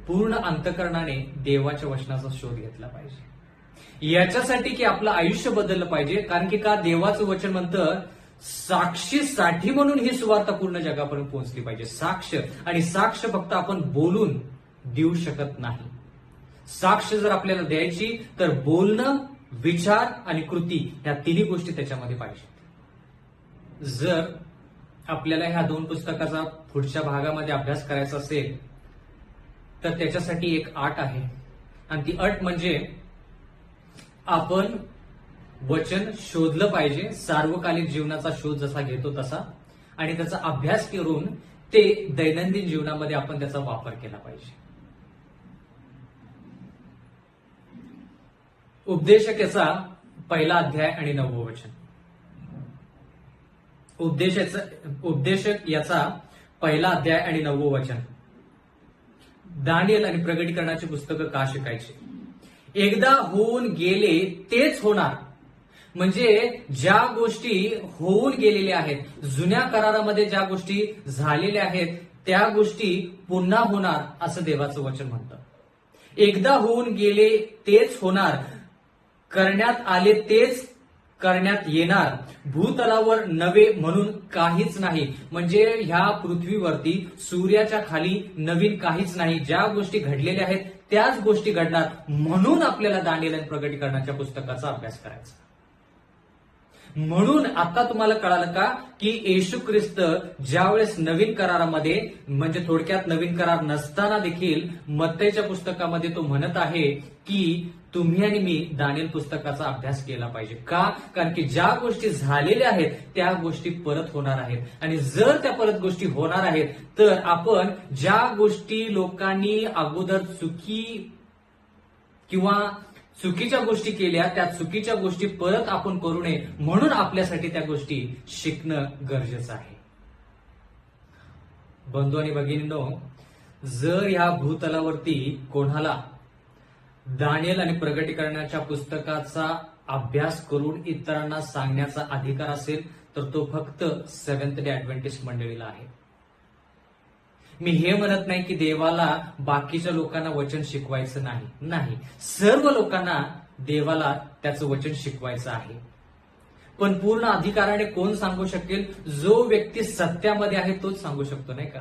पूर्ण अंतःकरणाने देवाच्या वचनाचा शोध घेतला पाहिजे. याच्यासाठी की आपलं आयुष्य बदललं पाहिजे. कारण की का? देवाचं वचन म्हणतं साक्षीसाठी म्हणून ही सुवार्ता पूर्ण जगापर्यंत पोहोचली पाहिजे. साक्ष, आणि साक्ष फक्त आपण बोलून देऊ शकत नाही. साक्ष जर आपल्याला द्यायची तर बोलणं, विचार आणि कृती ह्या 3 गोष्टी त्याच्यामध्ये पाहिजे. जर आपल्याला ह्या 2 पुस्तकाचा पुढच्या भागामध्ये अभ्यास करायचा असेल तर त्याच्यासाठी एक अट आहे आणि ती अट म्हणजे आपण वचन शोधलं पाहिजे, सार्वकालिक जीवनाचा शोध जसा घेतो तसा, आणि त्याचा अभ्यास करून ते दैनंदिन जीवनामध्ये आपण त्याचा वापर केला पाहिजे. उपदेशक याचा 1 अध्याय आणि 9 वचन. उपदेशक याचा 1 अध्याय आणि 9 वचन. दानियल आणि प्रगटीकरणाची पुस्तकं का शिकायची? एकदा होऊन गेले तेच होणार, म्हणजे ज्या गोष्टी होऊन गेलेल्या आहेत, जुन्या करारामध्ये ज्या गोष्टी झालेल्या आहेत, त्या गोष्टी पुन्हा होणार असं देवाचं वचन म्हणतं. एकदा होऊन गेले तेच होणार, करण्यात आले तेच करण्यात येणार, भूतलावर नवे म्हणून काहीच नाही. म्हणजे ह्या पृथ्वीवरती सूर्याच्या खाली नवीन काहीच नाही. ज्या गोष्टी घडलेल्या आहेत त्याच गोष्टी घडणार. म्हणून आपल्याला दानिएल आणि प्रकटीकरणाच्या पुस्तकाचा अभ्यास करायचा. म्हणून आता तुम्हाला कळालं का की येशू ख्रिस्त ज्यावेळेस नवीन करारामध्ये, म्हणजे थोडक्यात नवीन करार नसताना देखील मत्तईच्या पुस्तकामध्ये तो म्हणत आहे की तुम्ही आणि मी दानिएल पुस्तकाचा अभ्यास केला पाहिजे. का? कारण की ज्या गोष्टी झालेल्या आहेत त्या गोष्टी परत होणार आहेत. आणि जर त्या परत गोष्टी होणार आहेत तर आपण ज्या गोष्टी लोकांनी अगोदर चुकीच्या गोष्टी केल्या, त्या चुकीच्या गोष्टी परत आपण करू नये म्हणून आपल्यासाठी त्या गोष्टी शिकणं गरजेचं आहे. बंधू आणि भगिनींनो, जर ह्या भूतलावरती कोणाला दानिएल आणि प्रकटीकरणाच्या पुस्तकाचा अभ्यास करून इतरांना सांगण्याचा अधिकार असेल तर तो फक्त सेव्हन्थ डे ऍडव्हेंटिस्ट मंडळीला आहे. मी हे म्हणत नाही की देवाला बाकीच्या लोकांना वचन शिकवायचं नाही. सर्व लोकांना देवाला त्याचं वचन शिकवायचं आहे. पण पूर्ण अधिकाराने कोण सांगू शकेल? जो व्यक्ती सत्यामध्ये आहे तोच सांगू शकतो, नाही का?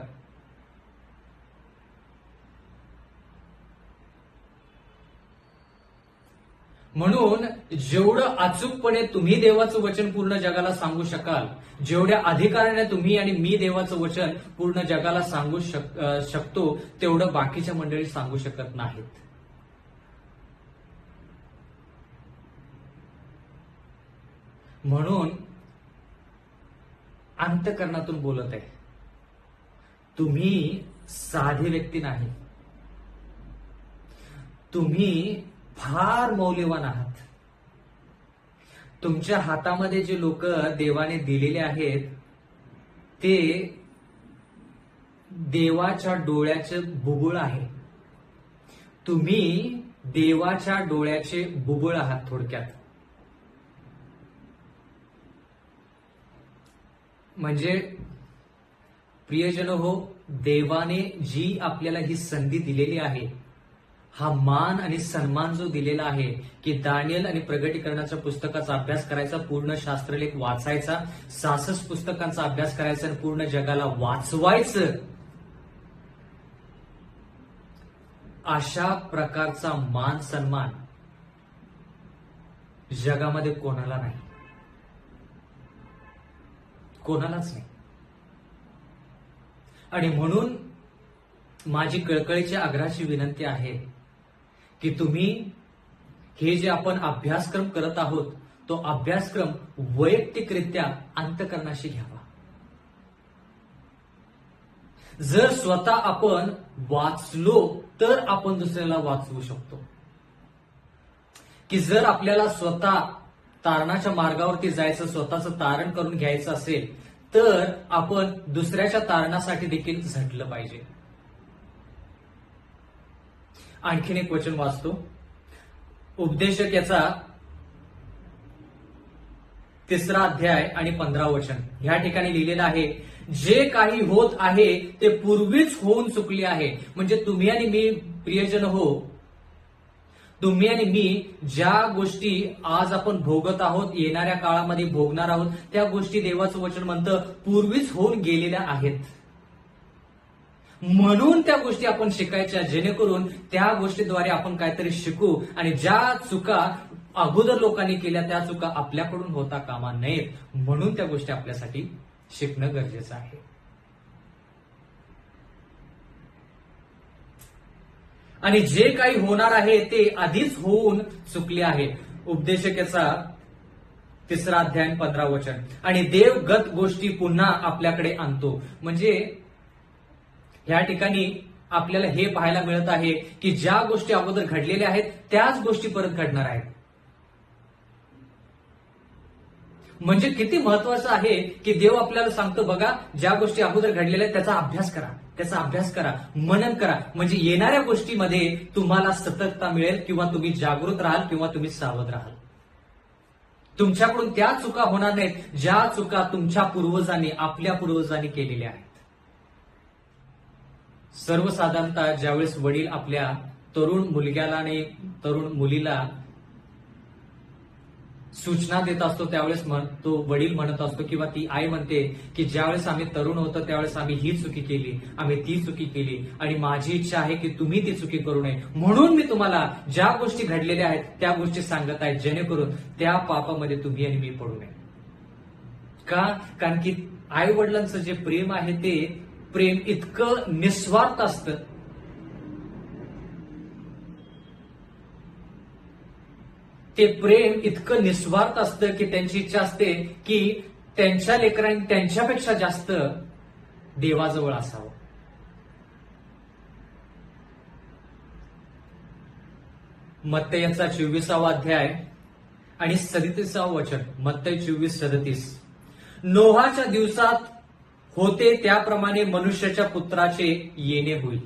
म्हणून जेवढं अचूकपणे तुम्ही देवाचं वचन पूर्ण जगाला सांगू शकाल, जेवढ्या अधिकाराने तुम्ही आणि मी देवाचं वचन पूर्ण जगाला सांगू शकतो, तेवढं बाकीच्या मंडळी सांगू शकत नाहीत. म्हणून अंतःकरणातून बोलत आहे. तुम्ही साधी व्यक्ती नाही, तुम्ही फार मौल्यवान आहात. तुमच्या हातामध्ये जे लोक देवाने दिलेले आहेत ते देवाच्या डोळ्याचे बुबुळ आहे. तुम्ही देवाच्या डोळ्याचे बुबुळ आहात थोडक्यात. म्हणजे प्रियजन हो, देवाने जी आपल्याला ही संधी दिलेली आहे, हा मान आणि सन्मान जो दिलेला आहे की दानिएल आणि प्रकटीकरणाच्या पुस्तकाचा अभ्यास करायचा, पूर्ण शास्त्रलेख वाचायचा, 66 पुस्तकांचा अभ्यास करायचा आणि पूर्ण जगाला वाचवायचं, अशा प्रकारचा मान सन्मान जगामध्ये कोणाला नाही, कोणालाच नाही. आणि म्हणून माझी कळकळीची आग्रहाची विनंती आहे की तुम्ही हे जे आपण अभ्यासक्रम करत आहोत तो अभ्यासक्रम वैयक्तिकरित्या अंतःकरणाशी घ्यावा. जर स्वतः आपण वाचलो तर आपण दुसऱ्याला वाचवू शकतो. की जर आपल्याला स्वतः तारणाच्या मार्गावरती जायचं, स्वतःचं तारण करून घ्यायचं असेल तर आपण दुसऱ्याच्या तारणासाठी देखील झटलं पाहिजे. आणखीन एक वचन वाचतो. उपदेशक याचा 3 अध्याय आणि 15 वचन. ह्या ठिकाणी लिहिलेलं आहे, जे काही होत आहे ते पूर्वीच होऊन चुकले आहे. म्हणजे तुम्ही आणि मी, प्रियजन हो, तुम्ही आणि मी ज्या गोष्टी आज आपण भोगत आहोत, येणाऱ्या काळामध्ये भोगणार आहोत, त्या गोष्टी देवाचं वचन म्हणतं पूर्वीच होऊन गेलेल्या आहेत. म्हणून त्या गोष्टी आपण शिकायच्या, जेणेकरून त्या गोष्टीद्वारे आपण काहीतरी शिकू आणि ज्या चुका अगोदर लोकांनी केल्या त्या चुका आपल्याकडून होता कामा नयेत. म्हणून त्या गोष्टी आपल्यासाठी शिकणं गरजेचं आहे. आणि जे काही होणार आहे ते आधीच होऊन चुकले आहे. उपदेशक याचा 3 अध्याय 15 वचन. आणि देव गत गोष्टी पुन्हा आपल्याकडे आणतो. म्हणजे या ठिकाणी आपल्याला हे पाहायला मिळत आहे की ज्या गोष्टी अगोदर घडलेल्या आहेत त्याच गोष्टी परत घडणार आहेत. म्हणजे किती महत्वाचं आहे की देव आपल्याला सांगतो, बघा ज्या गोष्टी अगोदर घडलेल्या आहेत त्याचा अभ्यास करा, मनन करा. म्हणजे येणाऱ्या गोष्टीमध्ये तुम्हाला सतर्कता मिळेल, किंवा तुम्ही जागृत राहाल, किंवा तुम्ही सावध राहाल. तुमच्याकडून त्या चुका होणार नाहीत ज्या चुका तुमच्या पूर्वजांनी, आपल्या पूर्वजांनी केलेल्या आहेत. सर्वसाधारणतः ज्यावेळेस वडील आपल्या तरुण मुलग्याला आणि तरुण मुलीला सूचना देत असतो, त्यावेळेस तो वडील म्हणत असतो किंवा ती आई म्हणते की ज्यावेळेस आम्ही तरुण होतो त्यावेळेस आम्ही ही चुकी केली, आम्ही ती चुकी केली आणि माझी इच्छा आहे की तुम्ही ती चुकी करू नये, म्हणून मी तुम्हाला ज्या गोष्टी घडलेल्या आहेत त्या गोष्टी सांगत आहे, जेणेकरून त्या पापामध्ये तुम्ही आणि मी पडू नये. का? कारण की आई वडिलांचं जे प्रेम आहे ते प्रेम इतकं निस्वार्थ असतं, ते प्रेम इतकं निस्वार्थ असतं की त्यांची इच्छा असते की त्यांच्या लेकरांनी त्यांच्यापेक्षा जास्त देवाजवळ असावं. मत्तयचा 24वा अध्याय आणि 37वा वचन. मत्तय 24:37. नोहाच्या दिवसात होते त्याप्रमाणे मनुष्याच्या पुत्राचे येणे होईल.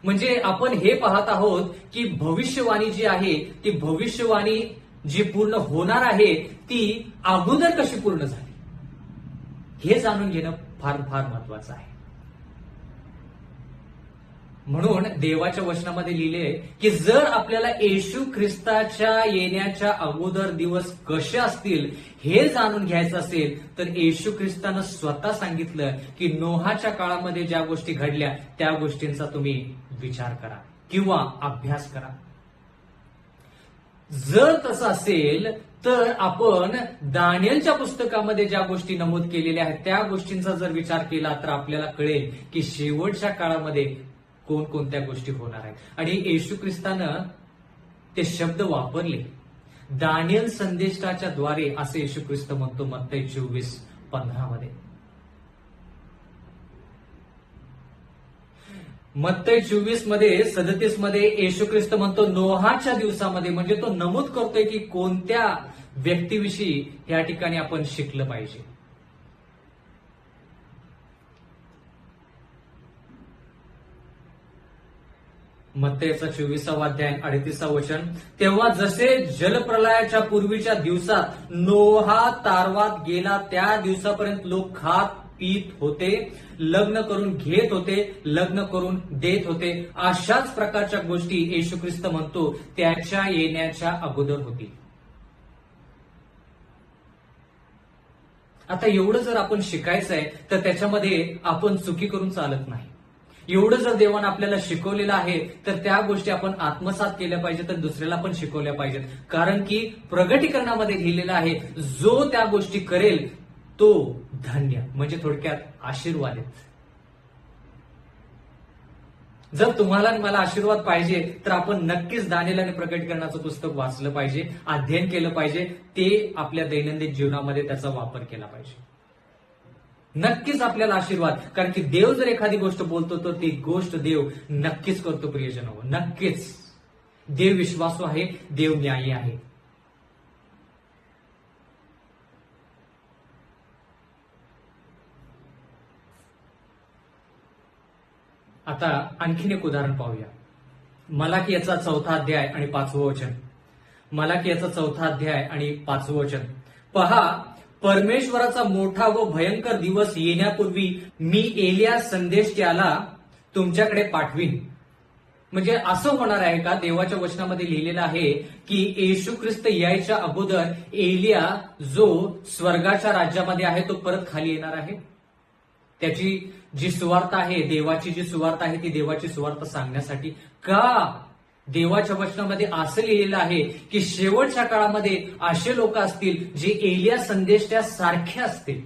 म्हणजे आपण हे पाहत आहोत की भविष्यवाणी जी आहे ती भविष्यवाणी जी पूर्ण होणार आहे ती अगोदर कशी पूर्ण झाली हे जाणून घेणं फार फार महत्वाचं आहे. म्हणून देवाच्या वचनामध्ये लिहिले की जर आपल्याला येशू ख्रिस्ताच्या येण्याच्या अगोदर दिवस कसे असतील हे जाणून घ्यायचं असेल तर येशू ख्रिस्तानं स्वतः सांगितलं की नोहाच्या काळामध्ये ज्या गोष्टी घडल्या त्या गोष्टींचा तुम्ही विचार करा किंवा अभ्यास करा. जर तसं असेल तर आपण दानिएलच्या पुस्तकामध्ये ज्या गोष्टी नमूद केलेल्या आहेत त्या गोष्टींचा जर विचार केला तर आपल्याला कळेल की शेवटच्या काळामध्ये कोणकोणत्या गोष्टी होणार आहेत. आणि येशू ख्रिस्तानं ते शब्द वापरले. दानिएल संदेष्टाच्या द्वारे असे येशू ख्रिस्त म्हणतो मत्तय 24:15 मध्ये. मत्तय 24:37 मध्ये येशू ख्रिस्त म्हणतो नोहाच्या दिवसामध्ये, म्हणजे तो नमूद करतोय की कोणत्या व्यक्तीविषयी या ठिकाणी आपण शिकलं पाहिजे. मत्तयचा 24वा अध्याय 38वा वचन. तेव्हा जसे जलप्रलयाच्या पूर्वीच्या दिवसात नोहा तारवात गेला त्या दिवसापर्यंत लोक खात पीत होते, लग्न करून घेत होते, लग्न करून देत होते. अशाच प्रकारच्या गोष्टी येशू ख्रिस्त म्हणतो त्याच्या येण्याच्या अगोदर होती. आता एवढं जर आपण शिकायचं आहे तर त्याच्यामध्ये आपण चुकी करून चालत नाही. एवढं जर देवानं आपल्याला शिकवलेलं आहे तर त्या गोष्टी आपण आत्मसात केल्या पाहिजेत तर दुसऱ्याला पण शिकवल्या पाहिजेत. कारण की प्रगटीकरणामध्ये लिहिलेलं आहे जो त्या गोष्टी करेल तो धन्य, म्हणजे थोडक्यात आशीर्वादित. जर तुम्हाला आणि मला आशीर्वाद पाहिजे तर आपण नक्कीच दानिएल आणि प्रगटीकरणाचं पुस्तक वाचलं पाहिजे, अध्ययन केलं पाहिजे, ते आपल्या दैनंदिन जीवनामध्ये त्याचा वापर केला पाहिजे. नक्कीच आपल्याला आशीर्वाद, कारण की देव जर एखादी गोष्ट बोलतो तर ती गोष्ट देव नक्कीच करतो. प्रियजन हो, नक्कीच. देव विश्वासू आहे, देव न्यायी आहे. आता आणखीन एक उदाहरण पाहूया. मलाकीयाचा 4था अध्याय आणि 5वं वचन. मलाकीयाचा 4था अध्याय आणि 5वं वचन. पहा, परमेश्वराचा मोठा व भयंकर दिवस येण्यापूर्वी मी एलिया संदेष्ट्याला तुमच्याकडे पाठवीन. म्हणजे असं होणार आहे का? देवाच्या वचनामध्ये लिहिलेलं आहे की येशू ख्रिस्त यायच्या अगोदर एलिया जो स्वर्गाच्या राज्यामध्ये आहे तो परत खाली येणार आहे. त्याची जी सुवार्ता आहे, देवाची जी सुवार्ता आहे ती देवाची सुवार्ता सांगण्यासाठी. का? देवाच्या वचनामध्ये असं लिहिलेलं आहे की शेवटच्या काळामध्ये असे लोक असतील जे एलिया संदेष्ट्या सारखे असतील.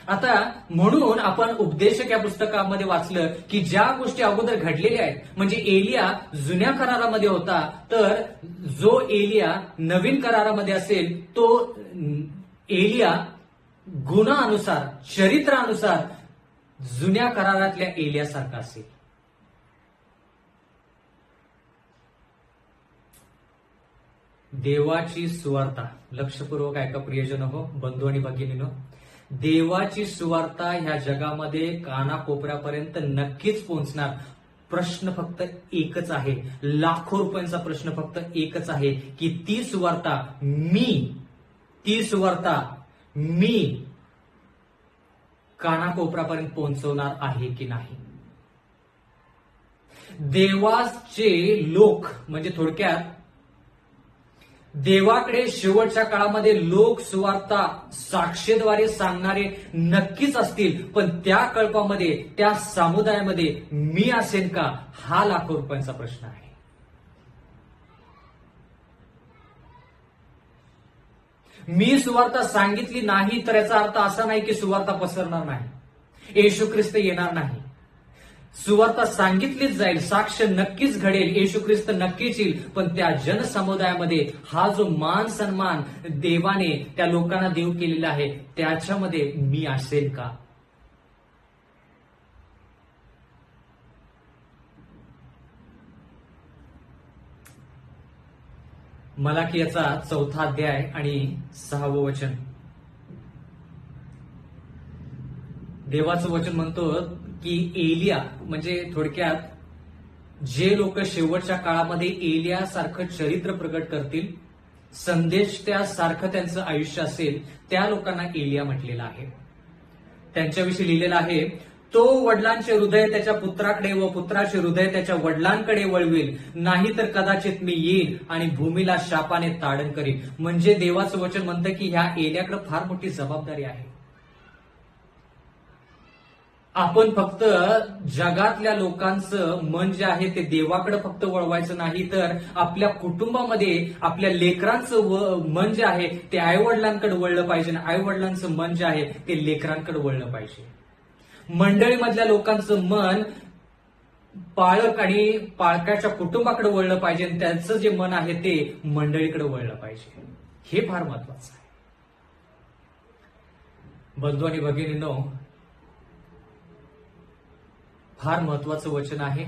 आता म्हणून आपण उपदेशक या पुस्तकामध्ये वाचलं की ज्या गोष्टी अगोदर घडलेल्या आहेत, म्हणजे एलिया जुन्या करारामध्ये होता तर जो एलिया नवीन करारामध्ये असेल तो एलिया गुणानुसार, चरित्रानुसार जुन्या करारातल्या एलियासारखा असेल. देवाची सुवार्ता, लक्षपूर्वक ऐका प्रियजन हो, बंधू आणि भगिनीनो, देवाची सुवार्ता ह्या जगामध्ये कानाकोपऱ्यापर्यंत नक्कीच पोहोचणार. प्रश्न फक्त एकच आहे, लाखो रुपयांचा प्रश्न फक्त एकच आहे की ती सुवार्ता मी कानाकोपऱ्यापर्यंत पोहोचवणार आहे की नाही. देवाचे लोक म्हणजे थोडक्यात देवाकडे शेवटच्या काळामध्ये लोक सुवार्ता साक्षेद्वारे सांगणारे नक्कीच असतील, पण त्या कल्पामध्ये त्या समुदायामध्ये मी असेन का, हा लाखो रुपयांचा प्रश्न आहे. मी सुवार्ता सांगितली नाही तर याचा अर्थ असा नाही की सुवार्ता पसरणार नाही, येशू ख्रिस्त येणार नाही. सुवार्ता सांगितलीच जाईल, साक्ष नक्कीच घडेल, येशू ख्रिस्त नक्कीच येईल, पण त्या जनसमुदायामध्ये हा जो मान सन्मान देवाने त्या लोकांना देऊ केलेला आहे त्याच्यामध्ये मी असेल का. मलाखीयाचा 4था अध्याय आणि 6वं वचन. देवाचं वचन म्हणतो की एलिया म्हणजे थोडक्यात जे लोक शेवटच्या काळामध्ये एलिया सारखं चरित्र प्रगट करतील, संदेश त्यासारखं त्यांचं आयुष्य असेल, त्या लोकांना एलिया म्हटलेलं आहे. त्यांच्याविषयी लिहिलेलं आहे, तो वडिलांचे हृदय त्याच्या पुत्राकडे व पुत्राचे हृदय त्याच्या वडिलांकडे वळवेल, नाहीतर कदाचित मी येईल आणि भूमीला शापाने ताडण करीन. म्हणजे देवाचं वचन म्हणतं की ह्या एलियाकडे फार मोठी जबाबदारी आहे. आपण फक्त जगातल्या लोकांचं मन जे आहे ते देवाकडे फक्त वळवायचं नाही, तर आपल्या कुटुंबामध्ये आपल्या लेकरांचं मन जे आहे ते आईवडिलांकडे वळलं पाहिजे, आई वडिलांचं मन जे आहे ते लेकरांकडे वळलं पाहिजे. मंडळीमधल्या लोकांचं मन पाळक आणि पाळकाच्या कुटुंबाकडे वळलं पाहिजे, आणि त्यांचं जे मन आहे ते मंडळीकडे वळलं पाहिजे. हे फार महत्वाचं आहे. बंधू आणि भगिनींनो, फार महत्वाचं वचन आहे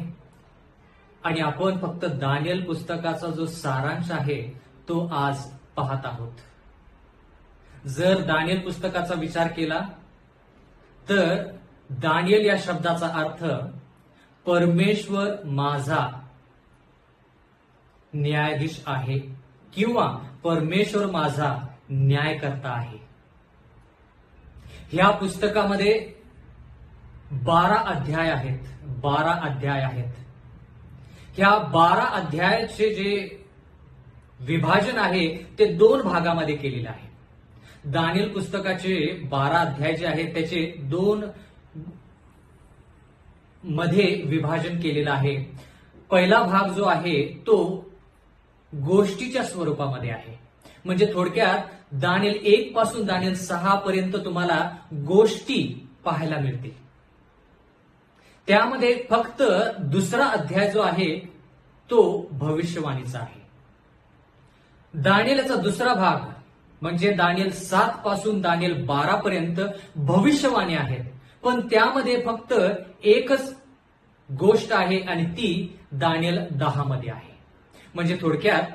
आणि आपण फक्त दानियल पुस्तकाचा जो सारांश आहे तो आज पाहत आहोत. जर दानियल पुस्तकाचा विचार केला तर दानियल या शब्दाचा अर्थ परमेश्वर माझा न्यायाधीश आहे किंवा परमेश्वर माझा न्यायकर्ता आहे. ह्या पुस्तकामध्ये 12 अध्याय आहेत. 12 अध्याय आहेत. ह्या 12 अध्यायाचे जे विभाजन आहे ते 2 भागामध्ये केलेलं आहे. दानियल पुस्तकाचे 12 अध्याय जे आहेत त्याचे 2 मध्ये विभाजन केलेलं आहे. पहिला भाग जो आहे तो गोष्टीच्या स्वरूपामध्ये आहे. म्हणजे थोडक्यात दानियल 1 पासून दानियल 6 पर्यंत तुम्हाला गोष्टी पाहायला मिळतील. त्यामध्ये फक्त दुसरा अध्याय जो आहे तो भविष्यवाणीचा आहे. दानियलचा दुसरा भाग म्हणजे दानियल 7 पासून दानियल 12 पर्यंत भविष्यवाणी आहेत, पण त्यामध्ये फक्त एकच गोष्ट आहे आणि ती दानियल 10 मध्ये आहे. म्हणजे थोडक्यात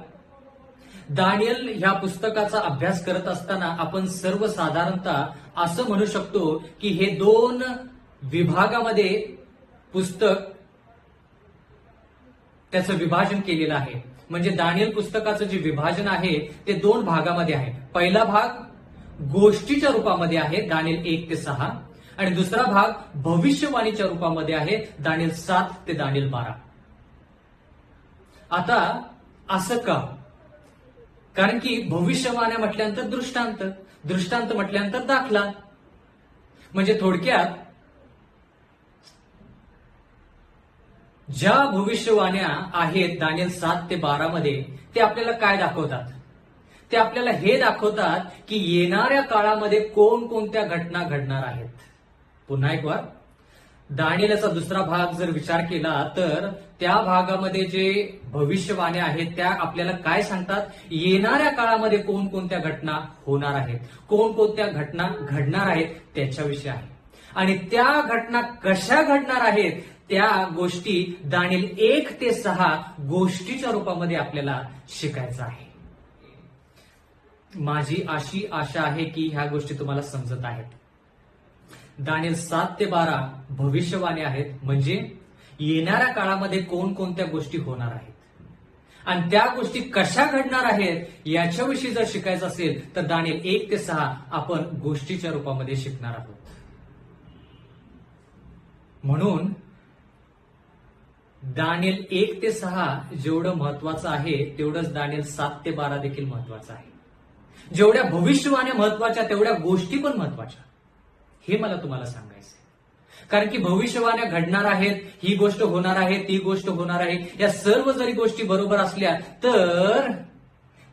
दानियल ह्या पुस्तकाचा अभ्यास करत असताना आपण सर्वसाधारणतः असं म्हणू शकतो की हे 2 विभागामध्ये पुस्तक त्याचं विभाजन केलेलं आहे. म्हणजे दानियल पुस्तकाचं जे विभाजन आहे ते 2 भागामध्ये आहे. पहिला भाग गोष्टीच्या रूपामध्ये आहे दानियल 1 ते 6 आणि दुसरा भाग भविष्यवाणीच्या रूपामध्ये आहे दानियल 7 ते दानियल 12. आता असं का? कारण की भविष्यवाण्या म्हटल्यानंतर दृष्टांत, दृष्टांत म्हटल्यानंतर दाखला. म्हणजे थोडक्यात ज्या भविष्यवाण्या आहेत दानियल 7 ते 12 मध्ये ते आपल्याला काय दाखवतात? ते आपल्याला हे दाखवतात की येणाऱ्या काळामध्ये कोणकोणत्या घटना घडणार आहेत. पुन्हा एक वार दानियलचा दुसरा भाग जर विचार केला तर त्या भागामध्ये जे भविष्यवाण्या आहेत त्या आपल्याला काय सांगतात? येणाऱ्या काळामध्ये कोणकोणत्या घटना होणार आहेत, कोणकोणत्या घटना घडणार आहेत त्याच्याविषयी आहे. आणि त्या घटना कशा घडणार आहेत त्या गोष्टी दानियल 1 ते 6 गोष्टीच्या रूपामध्ये आपल्याला शिकायचं आहे. माझी अशी आशा आहे की ह्या गोष्टी तुम्हाला समजत आहेत. दानियल 7 ते 12 भविष्यवाणी आहेत. म्हणजे येणाऱ्या काळामध्ये कोणकोणत्या गोष्टी होणार आहेत आणि त्या गोष्टी कशा घडणार आहेत याच्याविषयी जर शिकायचं असेल तर दानिएल 1 ते 6 आपण गोष्टीच्या रूपामध्ये शिकणार आहोत. म्हणून दानिएल 1 ते 6 जेवढं महत्वाचं आहे तेवढंच दानिएल 7 ते 12 देखील महत्वाचं आहे. जेवढ्या भविष्यवाण्या महत्वाच्या तेवढ्या गोष्टी पण महत्वाच्या, हे मला तुम्हाला सांगायचं आहे. कारण की भविष्यवाण्या घडणार आहेत, ही गोष्ट होणार आहे, ती गोष्ट होणार आहे, या सर्व जरी गोष्टी बरोबर असल्या तर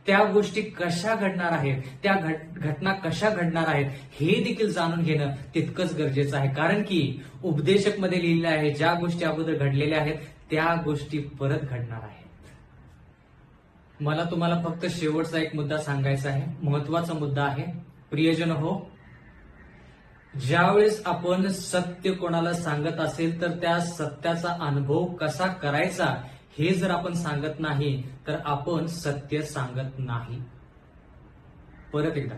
त्या गोष्टी कशा घडणार आहेत, त्या घटना कशा घडणार आहेत हे देखील जाणून घेणं तितकंच गरजेचं आहे. कारण की उपदेशक मध्ये लिहिलेलं आहे ज्या गोष्टी अगोदर घडलेल्या आहेत त्या गोष्टी परत घडणार आहेत. मला तुम्हाला फक्त शेवटचा एक मुद्दा सांगायचा आहे, महत्वाचा मुद्दा आहे. प्रियजन हो, ज्यावेळेस आपण सत्य कोणाला सांगत असेल तर त्या सत्याचा अनुभव कसा करायचा हे जर आपण सांगत नाही तर आपण सत्य सांगत नाही. परत एकदा,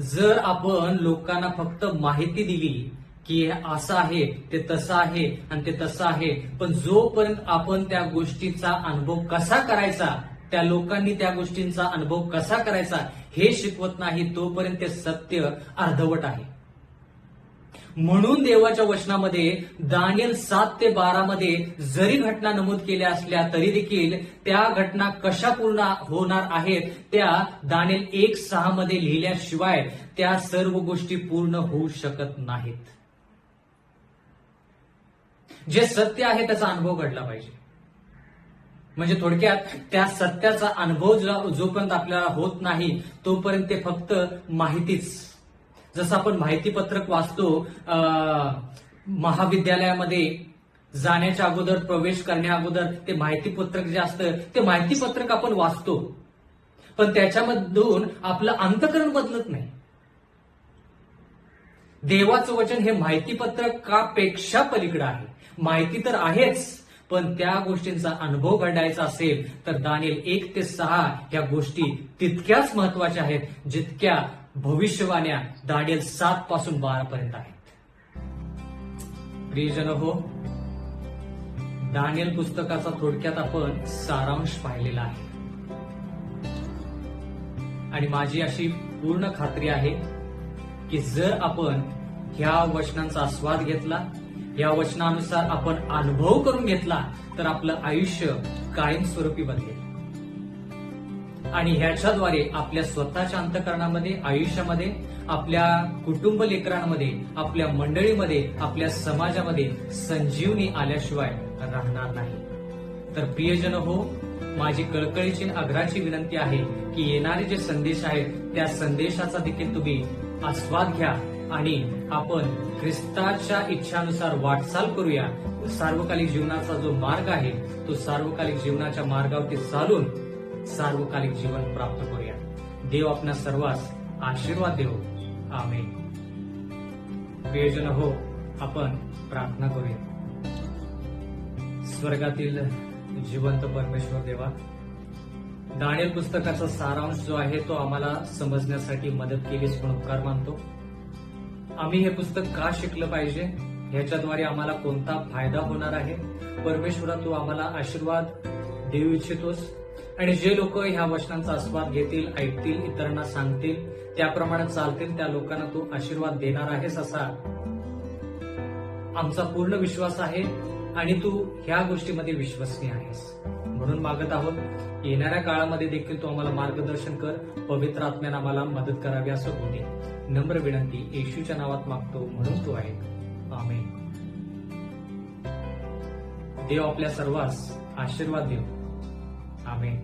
जर आपण लोकांना फक्त माहिती दिली की हे असं आहे, ते तसं आहे आणि ते तसं आहे, पण जोपर्यंत आपण त्या गोष्टीचा अनुभव कसा करायचा, त्या लोकांनी त्या गोष्टींचा अनुभव कसा करायचा हे शिकवत नाही तोपर्यंत ते सत्य अर्धवट आहे. म्हणून देवाच्या वचनामध्ये दानिएल 7 ते 12 मध्ये जरी घटना नमूद केल्या असल्या तरी देखील त्या घटना कशा पूर्ण होणार आहेत त्या दानिएल 1:6 मध्ये लिहिल्याशिवाय त्या सर्व गोष्टी पूर्ण होऊ शकत नाहीत. जे सत्य आहे त्याचा अनुभव घडला पाहिजे. म्हणजे थोडक्यात त्या सत्याचा अनुभव जोपर्यंत आपल्याला होत नाही तोपर्यंत ते फक्त माहितीच. जसं आपण माहितीपत्रक वाचतो महाविद्यालयामध्ये जाण्याच्या अगोदर, प्रवेश करण्या अगोदर ते माहितीपत्रक जे असतं ते माहितीपत्रक आपण वाचतो, पण त्याच्यामधून आपलं अंतःकरण बदलत नाही. देवाचं वचन हे माहितीपत्रकापेक्षा पलीकडे आहे. माहिती तर आहेच, पण त्या गोष्टींचा अनुभव घडायचा असेल तर दानिएल 1 ते 6 या गोष्टी तितक्याच महत्वाच्या आहेत जितक्या भविष्यवाण्या दानिएल 7 पासून 12 पर्यंत आहेत. प्रियजन हो, दानिएल पुस्तकाचा थोडक्यात आपण सारांश पाहिलेला आहे आणि माझी अशी पूर्ण खात्री आहे की जर आपण ह्या वचनांचा आस्वाद घेतला, या वचनानुसार आपण अनुभव करून घेतला तर आपलं आयुष्य कायमस्वरूपी बदलेल आणि ह्याच्याद्वारे आपल्या स्वतःच्या अंतःकरणामध्ये, आयुष्यामध्ये, आपल्या कुटुंब लेकरांमध्ये, आपल्या मंडळीमध्ये, आपल्या समाजामध्ये संजीवनी आल्याशिवाय राहणार नाही. तर प्रियजन हो, माझी कळकळीची आग्रहाची विनंती आहे की येणारे जे संदेश आहेत त्या संदेशाचा देखील तुम्ही आस्वाद घ्या आणि आपण ख्रिस्ताच्या इच्छानुसार वाटचाल करूया. सार्वकालिक जीवनाचा जो मार्ग आहे तो सार्वकालिक जीवनाच्या मार्गावरती चालून सार्वकालिक जीवन प्राप्त करूया. देव आपल्या सर्वांस आशीर्वाद देव. आमेन. प्रियजन हो, आपण प्रार्थना करूया. स्वर्गातील जिवंत परमेश्वर देवा, दानिएल पुस्तकाचा सारांश जो आहे तो आम्हाला समजण्यासाठी मदत केलीस म्हणून उपकार मानतो. आम्ही हे पुस्तक का शिकलं पाहिजे, ह्याच्याद्वारे आम्हाला कोणता फायदा होणार आहे, परमेश्वरा तू आम्हाला आशीर्वाद देऊ इच्छितोस आणि जे लोक ह्या वचनांचा आस्वाद घेतील, ऐकतील, इतरांना सांगतील, त्याप्रमाणे चालतील, त्या लोकांना तू आशीर्वाद देणार आहेस असा आमचा पूर्ण विश्वास आहे आणि तू ह्या गोष्टीमध्ये विश्वसनीय आहेस. म्हणून मागत आहोत, येणाऱ्या काळामध्ये देखील तू आम्हाला मार्गदर्शन कर, पवित्र आत्म्याने आम्हाला मदत करावी असं होते. नम्र विनंती येशूच्या नावात मागतो म्हणून तू आहे. आमेन. देव आपल्या सर्वांस आशीर्वाद देव. आमेन.